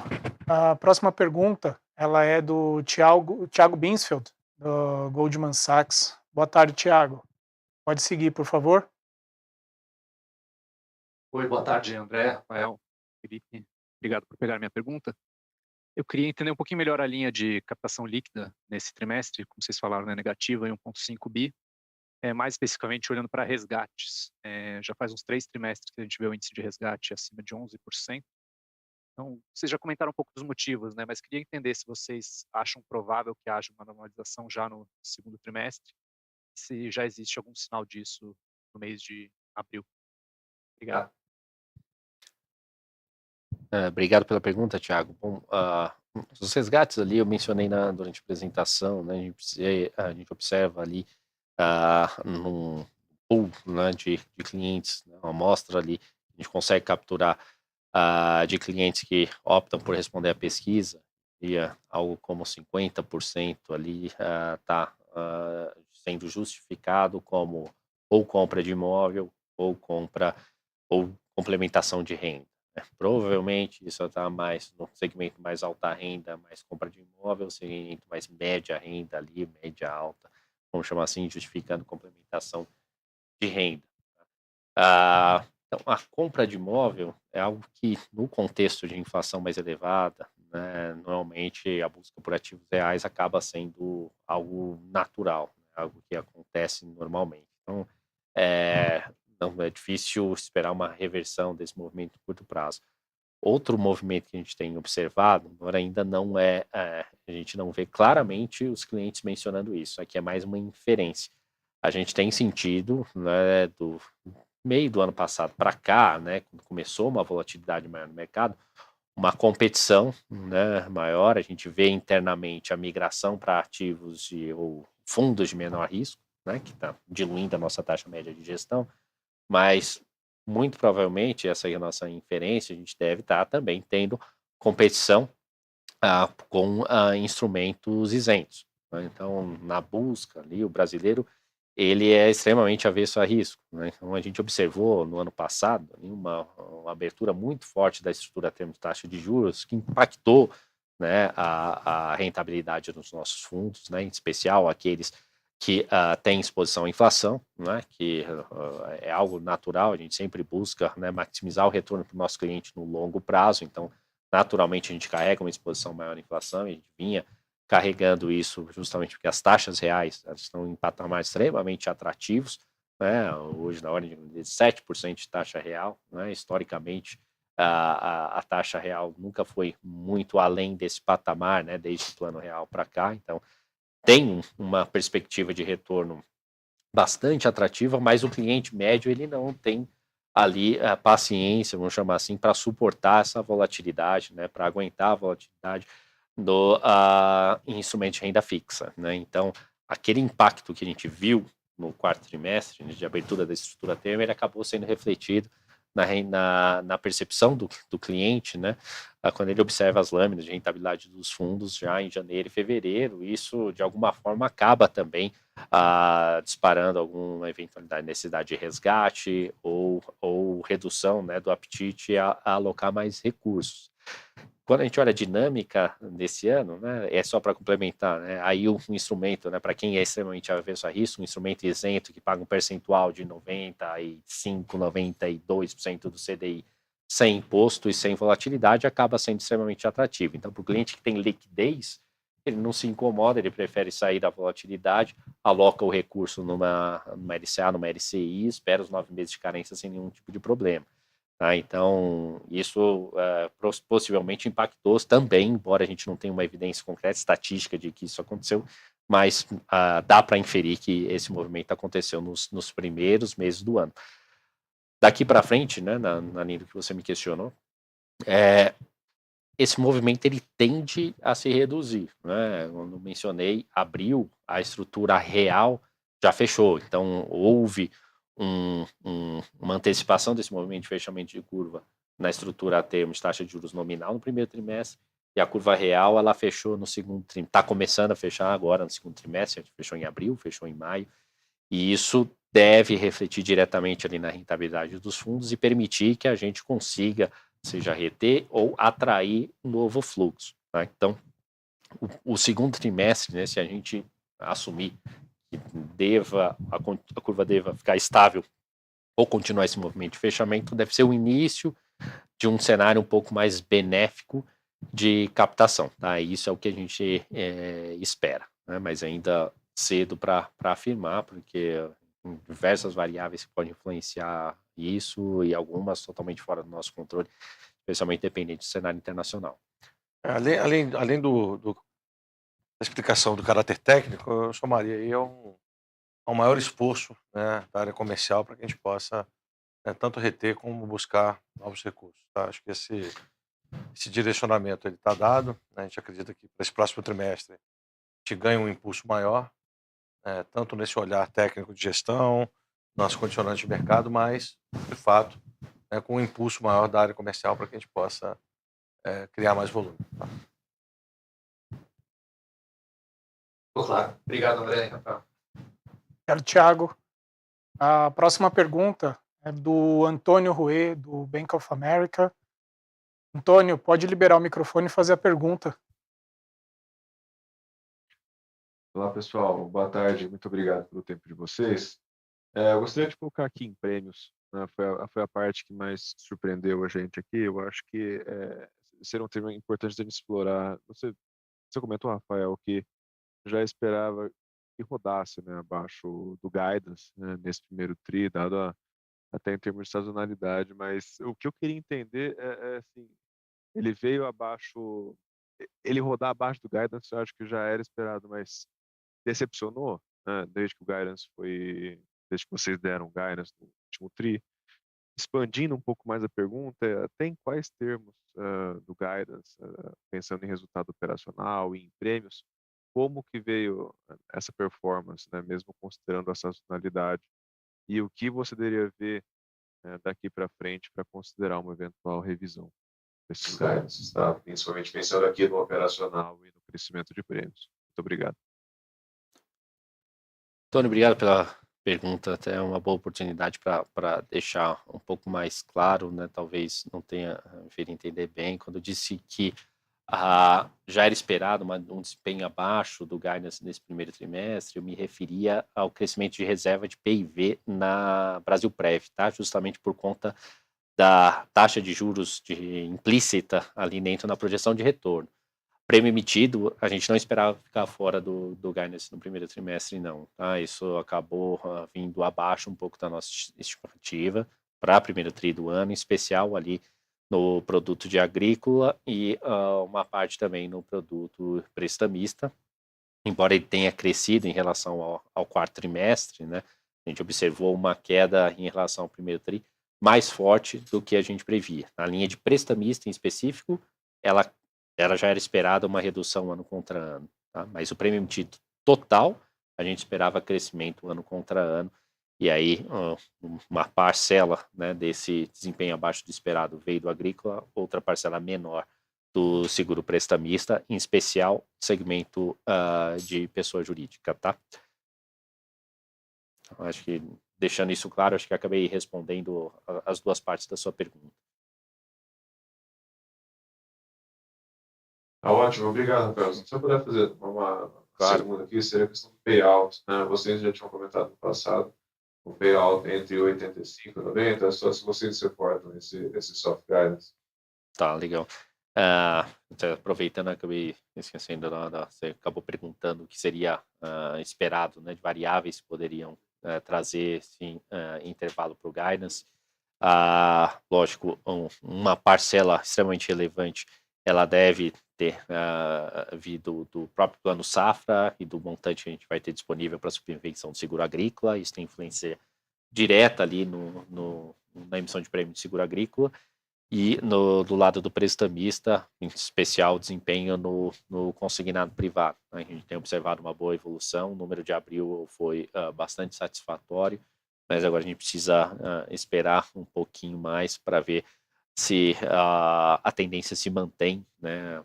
S1: A próxima pergunta, ela é do Thiago Binsfeld, do Goldman Sachs. Boa tarde, Thiago. Pode seguir, por favor.
S6: Oi, boa tarde, André, Rafael, Felipe. Obrigado por pegar minha pergunta. Eu queria entender um pouquinho melhor a linha de captação líquida nesse trimestre, como vocês falaram, né, negativa em 1,5 bi, mais especificamente olhando para resgates. Já faz uns 3 trimestres que a gente vê o índice de resgate acima de 11%. Então, vocês já comentaram um pouco dos motivos, né, mas queria entender se vocês acham provável que haja uma normalização já no segundo trimestre, se já existe algum sinal disso no mês de abril. Obrigado.
S3: Obrigado pela pergunta, Thiago. Bom, os resgates ali eu mencionei durante a apresentação, né, a gente observa ali num pool, né, de clientes, né, uma amostra ali, a gente consegue capturar de clientes que optam por responder à pesquisa, e algo como 50% ali está sendo justificado como ou compra de imóvel ou complementação de renda. Provavelmente isso está mais no segmento mais alta renda, mais compra de imóvel, segmento mais média renda ali, média alta, vamos chamar assim, justificando complementação de renda. Então, a compra de imóvel é algo que, no contexto de inflação mais elevada, né, normalmente a busca por ativos reais acaba sendo algo natural, né, algo que acontece normalmente. Então, não é difícil esperar uma reversão desse movimento em curto prazo. Outro movimento que a gente tem observado, agora ainda não a gente não vê claramente os clientes mencionando isso, aqui é mais uma inferência. A gente tem sentido, né, do meio do ano passado para cá, né, quando começou uma volatilidade maior no mercado, uma competição, né, maior, a gente vê internamente a migração para ativos ou fundos de menor risco, né, que está diluindo a nossa taxa média de gestão, mas muito provavelmente essa nossa inferência a gente deve estar também tendo competição com instrumentos isentos, né? Então, na busca ali, o brasileiro ele é extremamente avesso a risco, né? Então, a gente observou no ano passado uma abertura muito forte da estrutura a termos de taxa de juros que impactou, né, a rentabilidade dos nossos fundos, né, em especial aqueles que têm exposição à inflação, né, que é algo natural, a gente sempre busca, né, maximizar o retorno para o nosso cliente no longo prazo, então, naturalmente, a gente carrega uma exposição maior à inflação, e a gente vinha carregando isso justamente porque as taxas reais estão em patamares extremamente atrativos, né, hoje na ordem de 7% de taxa real, né, historicamente, a taxa real nunca foi muito além desse patamar, né, desde o plano real para cá, então tem uma perspectiva de retorno bastante atrativa, mas o cliente médio ele não tem ali a paciência, vamos chamar assim, para suportar essa volatilidade, né, para aguentar a volatilidade do instrumento de renda fixa, né? Então, aquele impacto que a gente viu no quarto trimestre, de abertura da estrutura termo, ele acabou sendo refletido na percepção do cliente, né? Quando ele observa as lâminas de rentabilidade dos fundos já em janeiro e fevereiro, isso de alguma forma acaba também disparando alguma eventualidade, necessidade de resgate ou redução, né, do apetite a alocar mais recursos. quando a gente olha a dinâmica desse ano, né, é só para complementar, né, aí um instrumento, né, para quem é extremamente avesso a risco, um instrumento isento que paga um percentual de 95, 92% do CDI sem imposto e sem volatilidade, acaba sendo extremamente atrativo. Então, para o cliente que tem liquidez, ele não se incomoda, ele prefere sair da volatilidade, aloca o recurso numa LCA, numa LCI, espera os 9 meses de carência sem nenhum tipo de problema. Tá? Então, isso possivelmente impactou também, embora a gente não tenha uma evidência concreta, estatística de que isso aconteceu, mas dá para inferir que esse movimento aconteceu nos primeiros meses do ano. Daqui para frente, né, na linha do que você me questionou, esse movimento ele tende a se reduzir. Né? Quando mencionei abril, a estrutura real já fechou, então houve uma antecipação desse movimento de fechamento de curva na estrutura a termo de taxa de juros nominal no primeiro trimestre, e a curva real ela fechou no segundo trimestre, está começando a fechar agora no segundo trimestre, a gente fechou em abril, fechou em maio, e isso deve refletir diretamente ali na rentabilidade dos fundos e permitir que a gente consiga, seja reter ou atrair um novo fluxo. Tá? Então, o segundo trimestre, né, se a gente assumir que a curva deva ficar estável ou continuar esse movimento de fechamento, deve ser o início de um cenário um pouco mais benéfico de captação. Tá? Isso é o que a gente espera, né? Mas ainda cedo para afirmar, porque diversas variáveis que podem influenciar isso e algumas totalmente fora do nosso controle, especialmente dependente do cenário internacional.
S2: Além da explicação do caráter técnico, eu chamaria aí a um maior esforço, né, da área comercial para que a gente possa, né, tanto reter como buscar novos recursos. Tá? Acho que esse direcionamento está dado. Né? A gente acredita que para esse próximo trimestre a gente ganha um impulso maior, tanto nesse olhar técnico de gestão, nosso condicionante de mercado, mas, de fato, com um impulso maior da área comercial para que a gente possa criar mais volume. Tá?
S4: Claro. Obrigado, André.
S1: Obrigado, Thiago. A próxima pergunta é do Antônio Rue, do Bank of America. Antônio, pode liberar o microfone e fazer a pergunta.
S7: Olá, pessoal. Boa tarde. Muito obrigado pelo tempo de vocês. Eu gostaria de focar aqui em prêmios. Né? Foi a parte que mais surpreendeu a gente aqui. Eu acho que será um tema importante de a gente explorar. Você comentou, Rafael, que já esperava que rodasse, né, abaixo do guidance, né, nesse primeiro tri, dado até em termos de sazonalidade, mas o que eu queria entender assim, ele veio abaixo, ele rodar abaixo do guidance, eu acho que já era esperado, mas decepcionou, né, desde que vocês deram guidance no último tri. Expandindo um pouco mais a pergunta, até em quais termos do guidance, pensando em resultado operacional e em prêmios, como que veio essa performance, né, mesmo considerando a sazonalidade, e o que você deveria ver daqui para frente para considerar uma eventual revisão desses guidances, tá? Principalmente pensando aqui no operacional e no crescimento de prêmios. Muito obrigado.
S3: Tony, obrigado pela pergunta, até é uma boa oportunidade para deixar um pouco mais claro, né? Talvez não tenha feito entender bem, quando eu disse que já era esperado um desempenho abaixo do guidance nesse primeiro trimestre, eu me referia ao crescimento de reserva de PIV na Brasilprev, tá? Justamente por conta da taxa de juros implícita ali dentro na projeção de retorno. Prêmio emitido, a gente não esperava ficar fora do guidance no primeiro trimestre, não. Tá? Isso acabou vindo abaixo um pouco da nossa estimativa para o primeiro tri do ano, em especial ali no produto de agrícola e uma parte também no produto prestamista, embora ele tenha crescido em relação ao quarto trimestre, né? A gente observou uma queda em relação ao primeiro tri mais forte do que a gente previa. Na linha de prestamista em específico, ela já era esperada uma redução ano contra ano, tá? Mas o prêmio emitido total, a gente esperava crescimento ano contra ano, e aí uma parcela, né, desse desempenho abaixo do esperado veio do agrícola, outra parcela menor do seguro prestamista, em especial segmento de pessoa jurídica, tá? Então, acho que, deixando isso claro, acho que acabei respondendo as duas partes da sua pergunta.
S7: Tá ótimo, obrigado, Rafael. Se você puder fazer uma
S3: Claro.
S7: segunda aqui, seria a questão do payout, né? Vocês já tinham comentado no passado, o payout entre 85 e 90, só se vocês reportam esse soft guidance.
S3: Tá, legal. Então, aproveitando, acabei esquecendo, você acabou perguntando o que seria esperado, né, de variáveis que poderiam trazer esse intervalo para o guidance. Lógico, uma parcela extremamente relevante, ela deve ter vindo do próprio plano safra e do montante que a gente vai ter disponível para a subvenção do seguro agrícola. Isso tem influência direta ali na emissão de prêmio de seguro agrícola. E do lado do prestamista, em especial o desempenho no consignado privado, né? A gente tem observado uma boa evolução, o número de abril foi bastante satisfatório, mas agora a gente precisa esperar um pouquinho mais para ver se a tendência se mantém, né,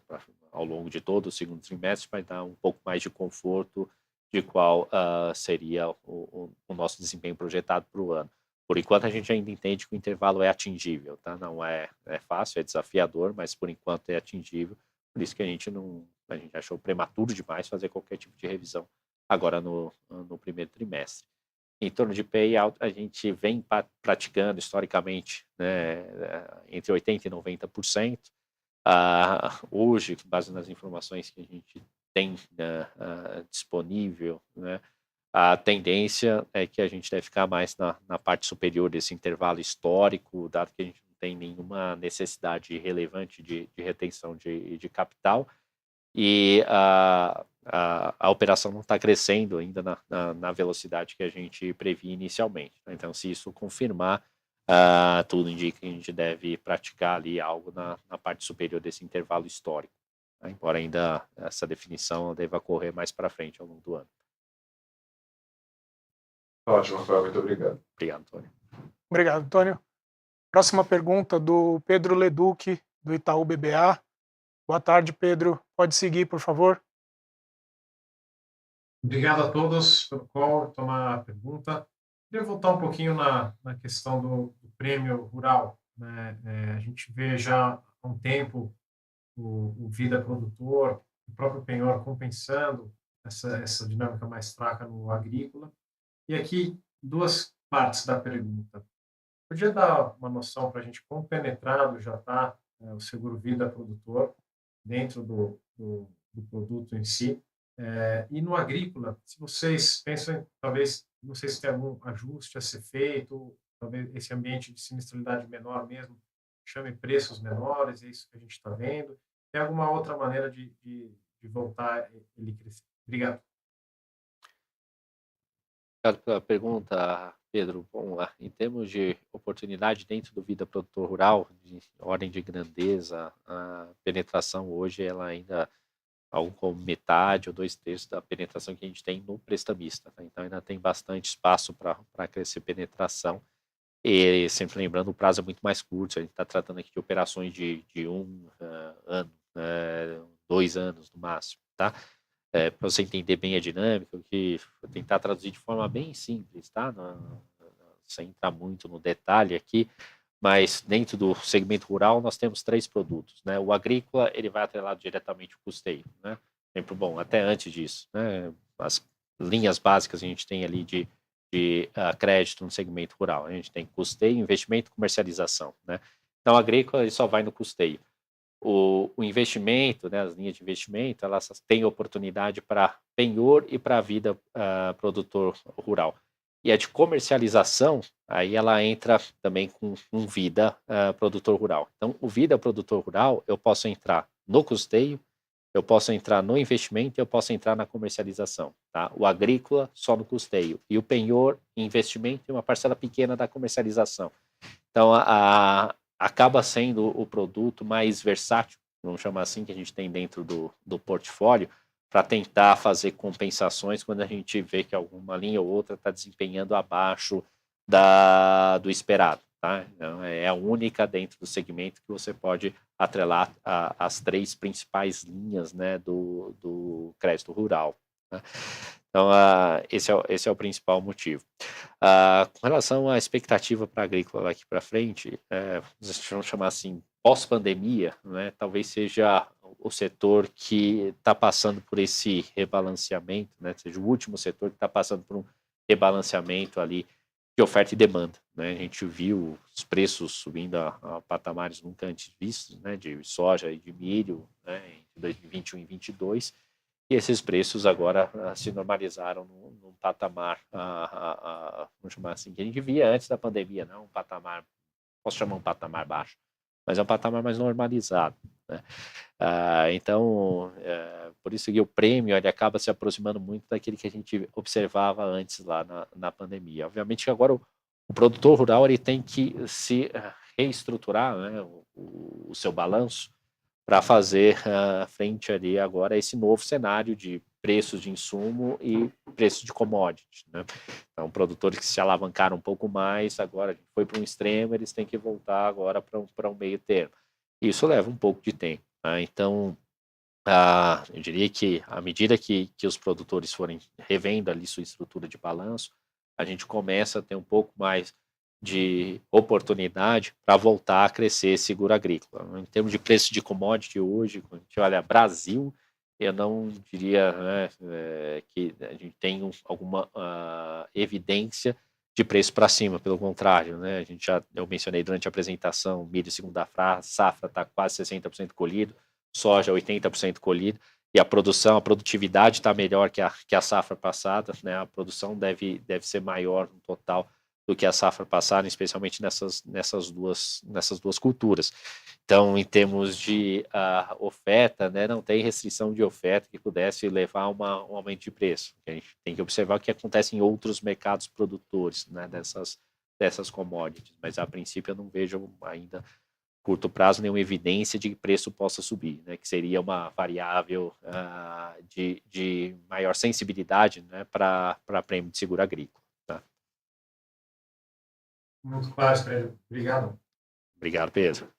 S3: ao longo de todo o segundo trimestre, para dar um pouco mais de conforto de qual seria o nosso desempenho projetado para o ano. Por enquanto, a gente ainda entende que o intervalo é atingível, tá? Não é fácil, é desafiador, mas por enquanto é atingível. Por isso que a gente achou prematuro demais fazer qualquer tipo de revisão agora no primeiro trimestre. Em torno de payout, a gente vem praticando historicamente, né, entre 80% e 90%. Hoje, com base nas informações que a gente tem disponível, né, a tendência é que a gente deve ficar mais na parte superior desse intervalo histórico, dado que a gente não tem nenhuma necessidade relevante de retenção de capital, e a operação não está crescendo ainda na velocidade que a gente previa inicialmente. Então, se isso confirmar, tudo indica que a gente deve praticar ali algo na parte superior desse intervalo histórico, né? Embora ainda essa definição deva ocorrer mais para frente ao longo do ano.
S7: Ótimo, Rafael, muito obrigado.
S3: Obrigado, Antônio.
S1: Obrigado, Antônio. Próxima pergunta do Pedro Leduc, do Itaú BBA. Boa tarde, Pedro. Pode seguir, por favor.
S8: Obrigado a todos pelo call, tomar a pergunta. Queria voltar um pouquinho na questão do prêmio rural, né? A gente vê já há um tempo o Vida Produtor, o próprio penhor compensando essa dinâmica mais fraca no agrícola. E aqui, duas partes da pergunta. Podia dar uma noção para a gente quão penetrado já está o seguro Vida Produtor dentro do produto em si? E no agrícola, se vocês pensam em, talvez, não sei se tem algum ajuste a ser feito, talvez esse ambiente de sinistralidade menor mesmo, chame preços menores, é isso que a gente está vendo. Tem alguma outra maneira de voltar ele crescer? Obrigado.
S3: Obrigado pela pergunta, Pedro. Bom, em termos de oportunidade dentro do Vida Produtor Rural, de ordem de grandeza, a penetração hoje ela ainda algo como metade ou 2/3 da penetração que a gente tem no prestamista, tá? Então ainda tem bastante espaço para crescer penetração. E sempre lembrando, o prazo é muito mais curto, a gente está tratando aqui de operações de 1 ano, 2 anos no máximo, tá? Para você entender bem a dinâmica, que vou tentar traduzir de forma bem simples, tá? Sem entrar muito no detalhe aqui, mas dentro do segmento rural nós temos 3 produtos, né? O agrícola, ele vai atrelado diretamente ao custeio, né? Sempre bom, até antes disso, né? As linhas básicas a gente tem ali de crédito no segmento rural. A gente tem custeio, investimento e comercialização, né? Então, o agrícola, ele só vai no custeio. O investimento, né, as linhas de investimento, elas têm oportunidade para penhor e para a vida produtor rural. E a de comercialização, aí ela entra também com vida produtor rural. Então, o vida produtor rural, eu posso entrar no custeio, eu posso entrar no investimento e eu posso entrar na comercialização, tá? O agrícola, só no custeio. E o penhor, investimento e uma parcela pequena da comercialização. Então, acaba sendo o produto mais versátil, vamos chamar assim, que a gente tem dentro do portfólio, para tentar fazer compensações quando a gente vê que alguma linha ou outra está desempenhando abaixo do esperado, tá? Então, é a única dentro do segmento que você pode atrelar as 3 principais linhas, né, do crédito rural, né? Então, esse é o principal motivo. Com relação à expectativa para a agrícola daqui para frente, vamos chamar assim, pós-pandemia, né, talvez seja o setor que está passando por esse rebalanceamento, né? Ou seja, o último setor que está passando por um rebalanceamento ali de oferta e demanda, né? A gente viu os preços subindo a patamares nunca antes vistos, né? De soja e de milho, né? Em 2021 e 2022, e esses preços agora se normalizaram num patamar, vamos chamar assim, que a gente via antes da pandemia, não um patamar, posso chamar um patamar baixo, mas é um patamar mais normalizado, né? Então, por isso que o prêmio ele acaba se aproximando muito daquele que a gente observava antes lá na pandemia. Obviamente que agora o produtor rural ele tem que se reestruturar, né, o seu balanço para fazer frente ali agora a esse novo cenário de preços de insumo e preços de commodities, né? Então, produtores que se alavancaram um pouco mais, agora foi para um extremo, eles têm que voltar agora para um meio termo. Isso leva um pouco de tempo, né? Então, eu diria que à medida que os produtores forem revendo ali sua estrutura de balanço, a gente começa a ter um pouco mais de oportunidade para voltar a crescer seguro agrícola. Em termos de preço de commodity hoje, quando a gente olha Brasil, eu não diria, né, que a gente tem alguma evidência de preço para cima, pelo contrário, né? Eu mencionei durante a apresentação, milho segunda safra está quase 60% colhido, soja 80% colhido, e a produtividade está melhor que a safra passada, né? A produção deve ser maior no total do que a safra passada, especialmente nessas duas culturas. Então, em termos de oferta, né, não tem restrição de oferta que pudesse levar a um aumento de preço. A gente tem que observar o que acontece em outros mercados produtores, né, dessas commodities, mas a princípio eu não vejo ainda curto prazo nenhuma evidência de que preço possa subir, né, que seria uma variável de maior sensibilidade, né, para prêmio de seguro agrícola. Tá?
S8: Muito claro, Pedro. Obrigado.
S3: Obrigado, Pedro.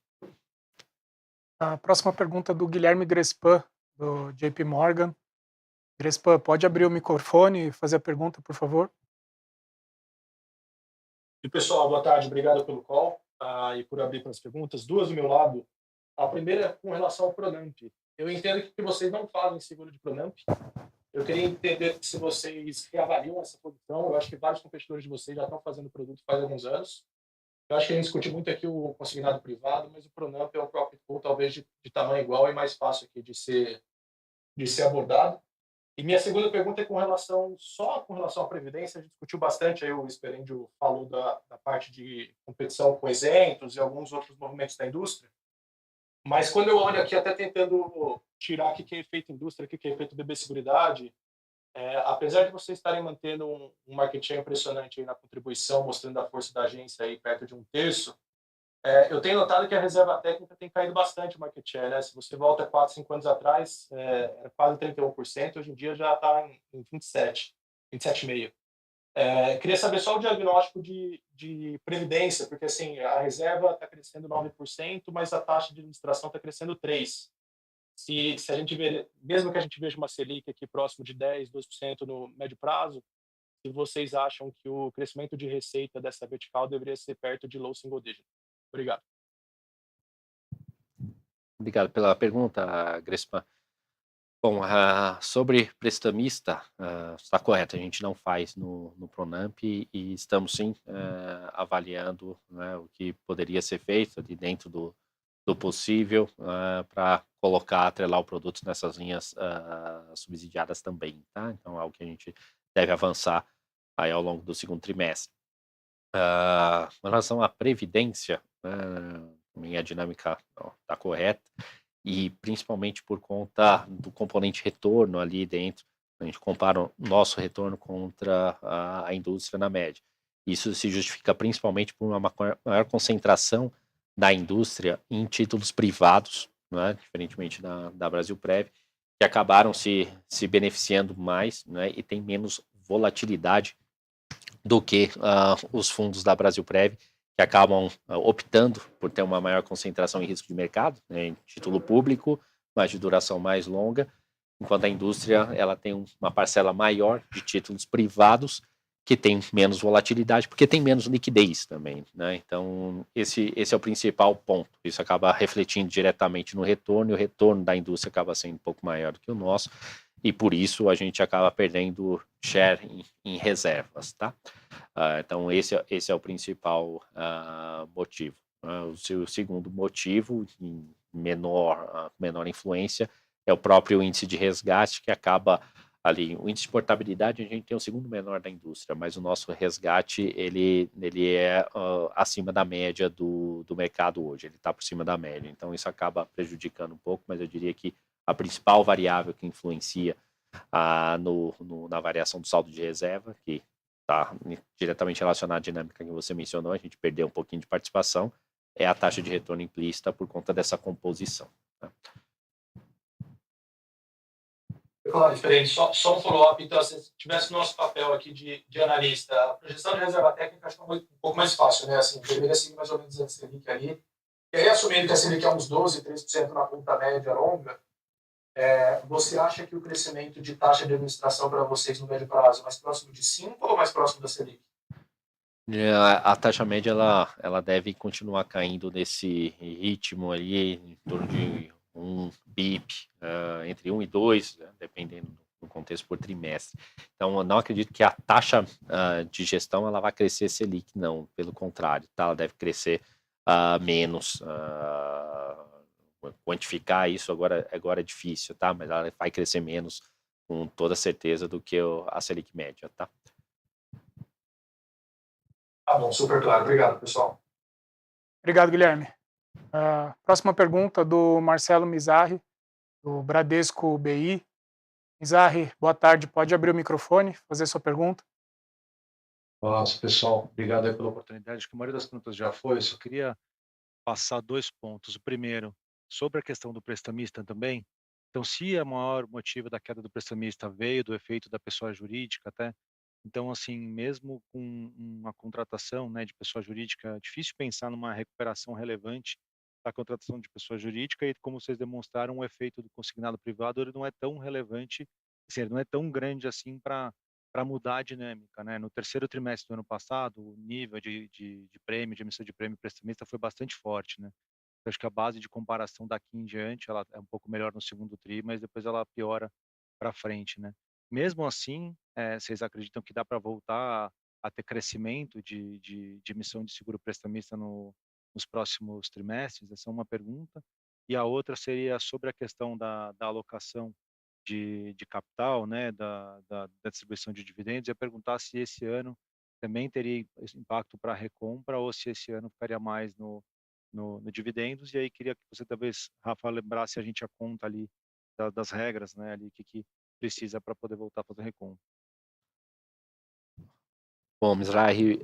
S1: A próxima pergunta é do Guilherme Grespan, do JP Morgan. Grespan, pode abrir o microfone e fazer a pergunta, por favor?
S5: E pessoal, boa tarde, obrigado pelo call e por abrir para as perguntas. Duas do meu lado. A primeira é com relação ao Pronamp. Eu entendo que vocês não fazem seguro de Pronamp. Eu queria entender se vocês reavaliam essa posição. Eu acho que vários competidores de vocês já estão fazendo produto faz alguns anos. Eu acho que a gente discute muito aqui o consignado privado, mas o Pronamp é um profit pool talvez de tamanho igual e mais fácil aqui de ser abordado. E minha segunda pergunta é com relação à Previdência. A gente discutiu bastante, aí o Esperendio falou da parte de competição com isentos e alguns outros movimentos da indústria. Mas quando eu olho aqui, até tentando tirar o que é efeito indústria, o que é efeito BB Seguridade, apesar de vocês estarem mantendo um market share impressionante aí na contribuição, mostrando a força da agência aí perto de 1/3, eu tenho notado que a reserva técnica tem caído bastante o market share, né? Se você volta 4, 5 anos atrás, era quase 31%, hoje em dia já está em 27,5%. Queria saber só o diagnóstico de previdência, porque assim, a reserva está crescendo 9%, mas a taxa de administração está crescendo 3%. Se a gente ver, mesmo que a gente veja uma Selic aqui próximo de 10%, 12% no médio prazo, se vocês acham que o crescimento de receita dessa vertical deveria ser perto de low single digit. Obrigado.
S3: Obrigado pela pergunta, Grespan. Bom, sobre prestamista, está correto, a gente não faz no Pronamp e estamos sim avaliando, né, o que poderia ser feito ali dentro do possível para colocar, atrelar o produto nessas linhas subsidiadas também, tá? Então, é algo que a gente deve avançar aí ao longo do segundo trimestre. Em relação à previdência, minha dinâmica está correta, e principalmente por conta do componente retorno ali dentro, a gente compara o nosso retorno contra a indústria na média. Isso se justifica principalmente por uma maior concentração da indústria em títulos privados, né, diferentemente da Brasilprev, que acabaram se beneficiando mais, né, e tem menos volatilidade do que os fundos da Brasilprev, que acabam optando por ter uma maior concentração em risco de mercado, né, em título público, mas de duração mais longa, enquanto a indústria ela tem uma parcela maior de títulos privados que tem menos volatilidade, porque tem menos liquidez também, né? Então, esse é o principal ponto. Isso acaba refletindo diretamente no retorno, e o retorno da indústria acaba sendo um pouco maior do que o nosso, e por isso a gente acaba perdendo share em reservas, tá? Então, esse é o principal motivo. O segundo motivo, em menor influência, é o próprio índice de resgate, que acaba ali. O índice de portabilidade a gente tem o segundo menor da indústria, mas o nosso resgate ele é acima da média do mercado hoje, ele está por cima da média, então isso acaba prejudicando um pouco, mas eu diria que a principal variável que influencia na variação do saldo de reserva, que está diretamente relacionada à dinâmica que você mencionou, a gente perdeu um pouquinho de participação, é a taxa de retorno implícita por conta dessa composição. Tá?
S9: Claro, diferente. Só um follow-up, então, se tivesse no nosso papel aqui de analista, a projeção de reserva técnica acho que é um pouco mais fácil, né? Assim, deveria seguir mais ou menos a Selic ali. E aí, assumindo que a Selic é uns 12, 13% na ponta média longa, você acha que o crescimento de taxa de administração para vocês no médio prazo é mais próximo de 5 ou mais próximo da Selic?
S3: A taxa média ela deve continuar caindo nesse ritmo ali, em torno de 1 BIP, entre 1 e 2, né, dependendo do contexto por trimestre. Então, eu não acredito que a taxa de gestão ela vai crescer Selic, não. Pelo contrário, tá? Ela deve crescer menos. Quantificar isso agora é difícil, tá? Mas ela vai crescer menos, com toda certeza, do que a Selic média, tá?
S9: Tá bom, super claro. Obrigado, pessoal.
S1: Obrigado, Guilherme. Próxima pergunta do Marcelo Mizarri, do Bradesco BI. Mizarri, boa tarde. Pode abrir o microfone, fazer sua pergunta.
S10: Nossa, pessoal, obrigado aí pela oportunidade. Acho que a maioria das perguntas já foi. Eu só queria passar 2 pontos. O primeiro, sobre a questão do prestamista também. Então, se o maior motivo da queda do prestamista veio do efeito da pessoa jurídica até, então, assim, mesmo com uma contratação, né, de pessoa jurídica, é difícil pensar numa recuperação relevante da contratação de pessoa jurídica e, como vocês demonstraram, o efeito do consignado privado ele não é tão relevante, assim, ele não é tão grande assim para mudar a dinâmica, né? No terceiro trimestre do ano passado, o nível de prêmio, de emissão de prêmio prestamista foi bastante forte, né? Eu acho que a base de comparação daqui em diante, ela é um pouco melhor no segundo tri, mas depois ela piora para frente, né? Mesmo assim, vocês acreditam que dá para voltar a ter crescimento de emissão de seguro prestamista nos próximos trimestres? Essa é uma pergunta. E a outra seria sobre a questão da alocação de capital, né, da distribuição de dividendos. Eu ia perguntar se esse ano também teria esse impacto para a recompra ou se esse ano ficaria mais no dividendos. E aí queria que você talvez, Rafa, lembrasse a gente a conta ali das regras, né, ali que precisa para poder voltar a fazer recompra.
S3: Bom, Mizrahi,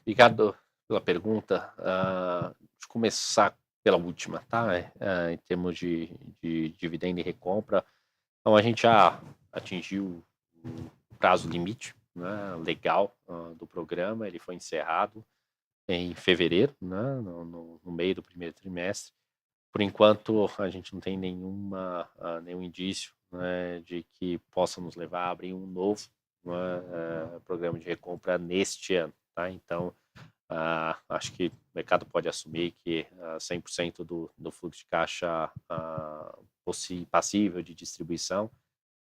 S3: obrigado pela pergunta. Deixa eu começar pela última, tá? Em termos de dividendo e recompra, então a gente já atingiu o prazo limite, né, legal do programa, ele foi encerrado em fevereiro, né, no meio do primeiro trimestre. Por enquanto, a gente não tem nenhum indício, né, de que possa nos levar a abrir um novo, né, programa de recompra neste ano. Tá? Então, acho que o mercado pode assumir que 100% do fluxo de caixa passível de distribuição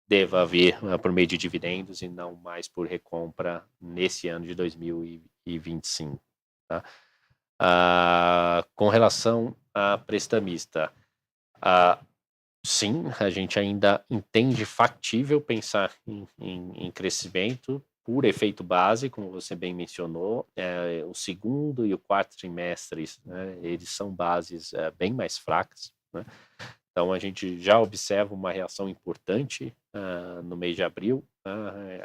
S3: deva vir por meio de dividendos e não mais por recompra nesse ano de 2025. Tá? Com relação a prestamista, sim, a gente ainda entende factível pensar em crescimento por efeito base, como você bem mencionou. O segundo e o quarto trimestres, né, eles são bases bem mais fracas, né? Então, a gente já observa uma reação importante no mês de abril.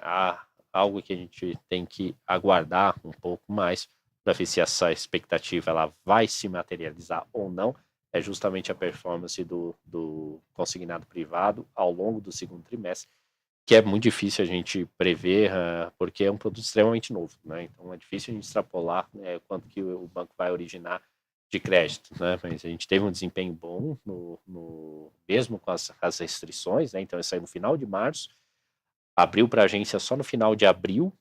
S3: Há algo que a gente tem que aguardar um pouco mais para ver se essa expectativa ela vai se materializar ou não. É justamente a performance do consignado privado ao longo do segundo trimestre, que é muito difícil a gente prever, porque é um produto extremamente novo, né? Então, é difícil a gente extrapolar quanto que o banco vai originar de crédito, né? Mas a gente teve um desempenho bom mesmo com as restrições, né? Então, isso saiu no final de março, abriu para a agência só no final de abril,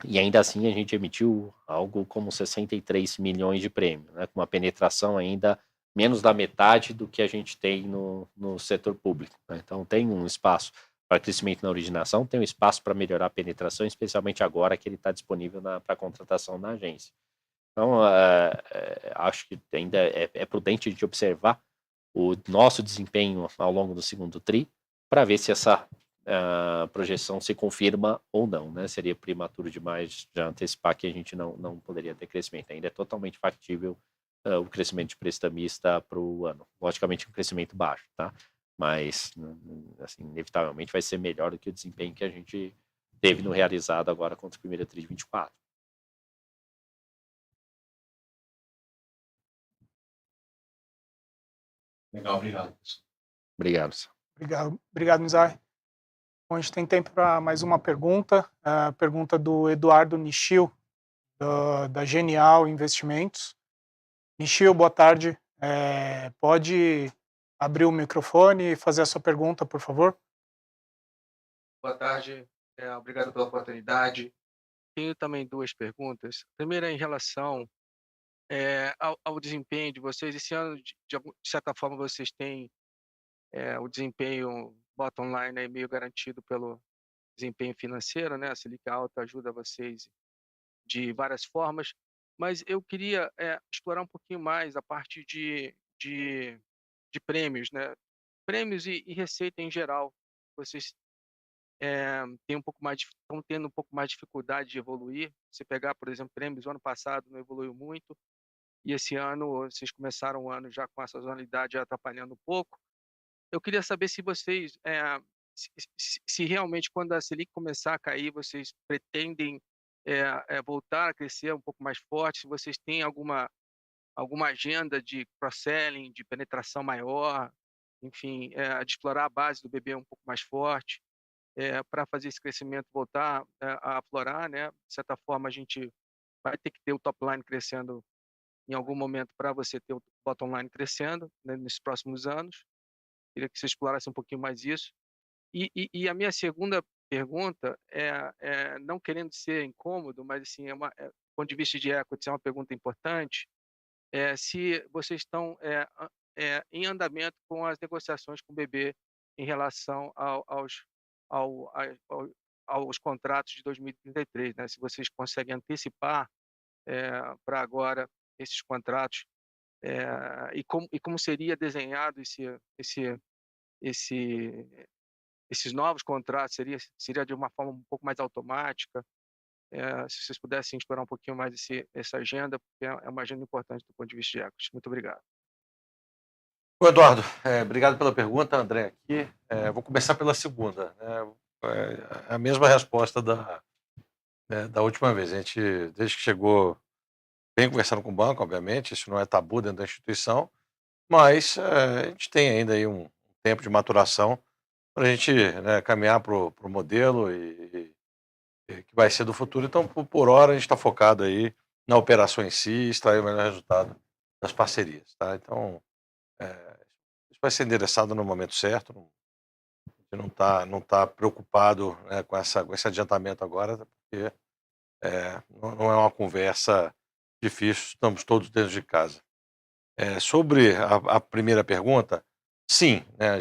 S3: E ainda assim a gente emitiu algo como 63 milhões de prêmio, né, com uma penetração ainda menos da metade do que a gente tem no setor público, né? Então tem um espaço para crescimento na originação, tem um espaço para melhorar a penetração, especialmente agora que ele está disponível para contratação na agência. Então, acho que ainda é prudente a gente observar o nosso desempenho ao longo do segundo TRI para ver se essa projeção se confirma ou não, né? Seria prematuro demais já antecipar que a gente não poderia ter crescimento. Ainda é totalmente factível o crescimento de prestamista para o ano. Logicamente, um crescimento baixo, tá? Mas, assim, inevitavelmente vai ser melhor do que o desempenho que a gente teve no realizado agora contra o primeiro TRI de 24.
S10: Legal, obrigado.
S3: Obrigado.
S1: Obrigado, Mizar. Bom, a gente tem tempo para mais uma pergunta. A pergunta do Eduardo Nishio, da Genial Investimentos. Nishio, boa tarde. Pode abrir o microfone e fazer a sua pergunta, por favor?
S11: Boa tarde, obrigado pela oportunidade. Tenho também duas perguntas. A primeira é em relação ao desempenho de vocês. Esse ano, de certa forma, vocês têm o desempenho bottom line aí meio garantido pelo desempenho financeiro, né? A Selic alta ajuda vocês de várias formas, mas eu queria explorar um pouquinho mais a parte de prêmios, né? Prêmios e receita em geral. Vocês estão tendo um pouco mais de dificuldade de evoluir. Se pegar, por exemplo, prêmios, o ano passado não evoluiu muito, e esse ano vocês começaram o ano já com a sazonalidade atrapalhando um pouco. Eu queria saber se vocês, se realmente quando a Selic começar a cair, vocês pretendem voltar a crescer um pouco mais forte, se vocês têm alguma agenda de cross-selling, de penetração maior, enfim, de explorar a base do BB um pouco mais forte, para fazer esse crescimento voltar a aflorar, né? De certa forma, a gente vai ter que ter o top line crescendo em algum momento para você ter o bottom line crescendo, né, nesses próximos anos. Queria que você explorasse um pouquinho mais isso. E a minha segunda pergunta não querendo ser incômodo, mas assim, do ponto de vista de equity, é uma pergunta importante, se vocês estão em andamento com as negociações com o BB em relação aos contratos de 2033, né? Se vocês conseguem antecipar para agora esses contratos, e como seria desenhado esses novos contratos, seria de uma forma um pouco mais automática? Se vocês pudessem explorar um pouquinho mais essa agenda, porque é uma agenda importante do ponto de vista de equity. Muito obrigado.
S2: Ô, Eduardo, obrigado pela pergunta, André, aqui. Vou começar pela segunda, né? A mesma resposta da última vez. A gente, desde que chegou, vem conversando com o banco, obviamente, isso não é tabu dentro da instituição, mas a gente tem ainda aí um tempo de maturação para a gente, né, caminhar para o modelo que vai ser do futuro. Então, por hora, a gente está focado aí na operação em si, extrair o melhor resultado das parcerias, tá? Então, isso vai ser endereçado no momento certo. A gente não tá preocupado, né, com esse adiantamento agora, porque não é uma conversa difícil, estamos todos dentro de casa. Sobre a primeira pergunta, sim, né,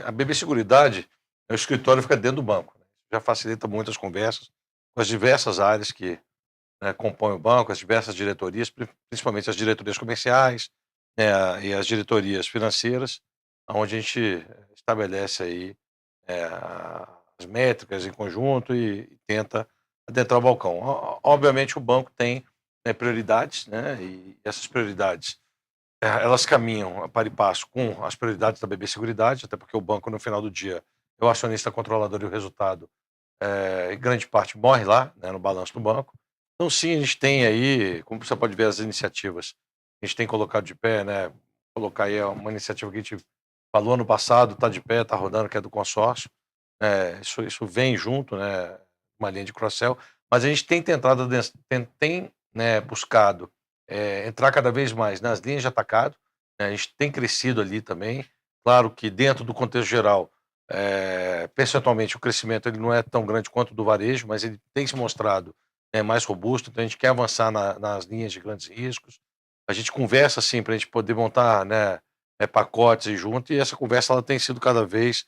S2: a BB Seguridade, o escritório fica dentro do banco, né? Já facilita muitas conversas com as diversas áreas que, né, compõem o banco, as diversas diretorias, principalmente as diretorias comerciais, né, e as diretorias financeiras, onde a gente estabelece aí as métricas em conjunto e tenta adentrar o balcão. Obviamente o banco tem, né, prioridades, né, e essas prioridades elas caminham a par e passo com as prioridades da BB Seguridade, até porque o banco, no final do dia, é o acionista controlador e o resultado, em grande parte, morre lá, né, no balanço do banco. Então, sim, a gente tem aí, como você pode ver, as iniciativas que a gente tem colocado de pé, né? Colocar aí uma iniciativa que a gente falou ano passado, está de pé, está rodando, que é do consórcio. Isso vem junto, né, uma linha de cross-sell, mas a gente tem tentado, né, buscado entrar cada vez mais nas linhas de atacado, né? A gente tem crescido ali também. Claro que dentro do contexto geral, Percentualmente, o crescimento ele não é tão grande quanto o do varejo, mas ele tem se mostrado, né, mais robusto. Então, a gente quer avançar nas linhas de grandes riscos. A gente conversa, assim, para a gente poder montar, né, pacotes e junto, e essa conversa ela tem sido cada vez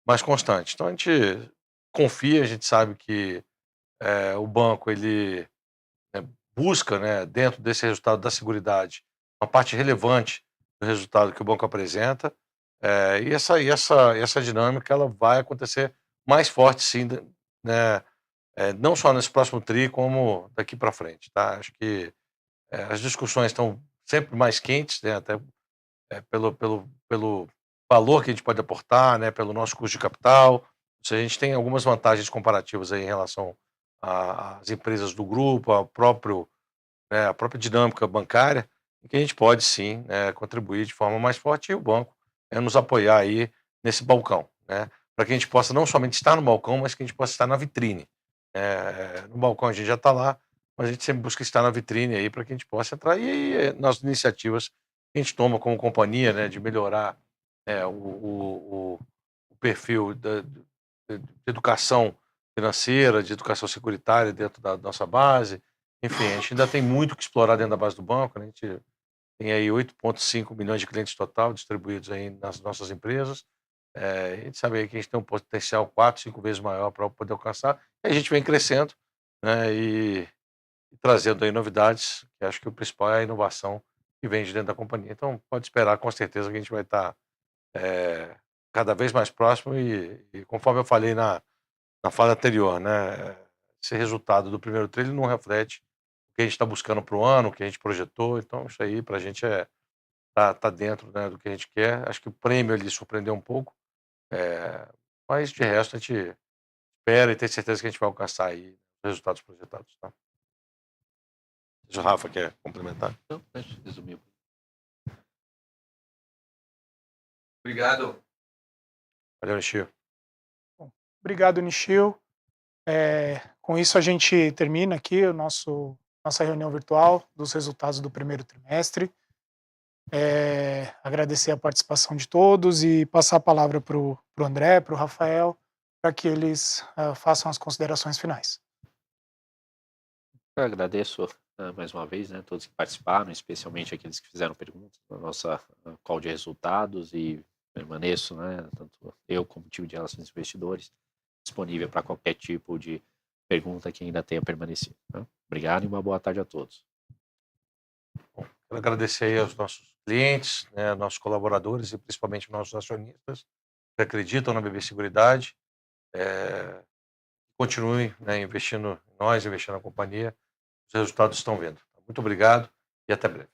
S2: mais constante. Então, a gente confia, a gente sabe que o banco ele busca, né, dentro desse resultado da seguridade, uma parte relevante do resultado que o banco apresenta, e essa dinâmica ela vai acontecer mais forte, sim, né, não só nesse próximo TRI, como daqui para frente. Tá? Acho que as discussões estão sempre mais quentes, né, até pelo valor que a gente pode aportar, né, pelo nosso custo de capital. A gente tem algumas vantagens comparativas aí em relação às empresas do grupo, a própria dinâmica bancária, em que a gente pode sim, contribuir de forma mais forte, e o banco nos apoiar aí nesse balcão, né, para que a gente possa não somente estar no balcão, mas que a gente possa estar na vitrine. No balcão a gente já está lá, mas a gente sempre busca estar na vitrine aí para que a gente possa entrar e nas iniciativas que a gente toma como companhia, né, de melhorar o perfil de educação financeira, de educação securitária dentro da nossa base. Enfim, a gente ainda tem muito que explorar dentro da base do banco, né? A gente tem aí 8,5 milhões de clientes total distribuídos aí nas nossas empresas. A gente sabe aí que a gente tem um potencial 4, 5 vezes maior para poder alcançar. E a gente vem crescendo, né, e trazendo aí novidades, que acho que o principal é a inovação que vem de dentro da companhia. Então, pode esperar com certeza que a gente vai estar cada vez mais próximo e conforme eu falei na fala anterior, né, esse resultado do primeiro TRI ele não reflete o que a gente está buscando para o ano, o que a gente projetou. Então, isso aí para a gente tá dentro, né, do que a gente quer. Acho que o prêmio ele surpreendeu um pouco, mas de resto a gente espera e tem certeza que a gente vai alcançar aí os resultados projetados. Tá? Se o Rafa quer complementar.
S3: Não, resumiu.
S4: Obrigado.
S2: Valeu, Nishio.
S1: Obrigado, Nishio. Com isso, a gente termina aqui nossa reunião virtual dos resultados do primeiro trimestre. Agradecer a participação de todos e passar a palavra para o André, para o Rafael, para que eles façam as considerações finais.
S3: Eu agradeço mais uma vez, né, todos que participaram, especialmente aqueles que fizeram perguntas na nossa call de resultados, e permaneço, né, tanto eu como o time de relações investidores, disponível para qualquer tipo de pergunta que ainda tenha permanecido. Tá? Obrigado e uma boa tarde a todos.
S2: Bom, quero agradecer aí aos nossos clientes, né, nossos colaboradores e principalmente nossos acionistas que acreditam na BB Seguridade. Continuem, né, investindo em nós, investindo na companhia. Os resultados estão vindo. Muito obrigado e até breve.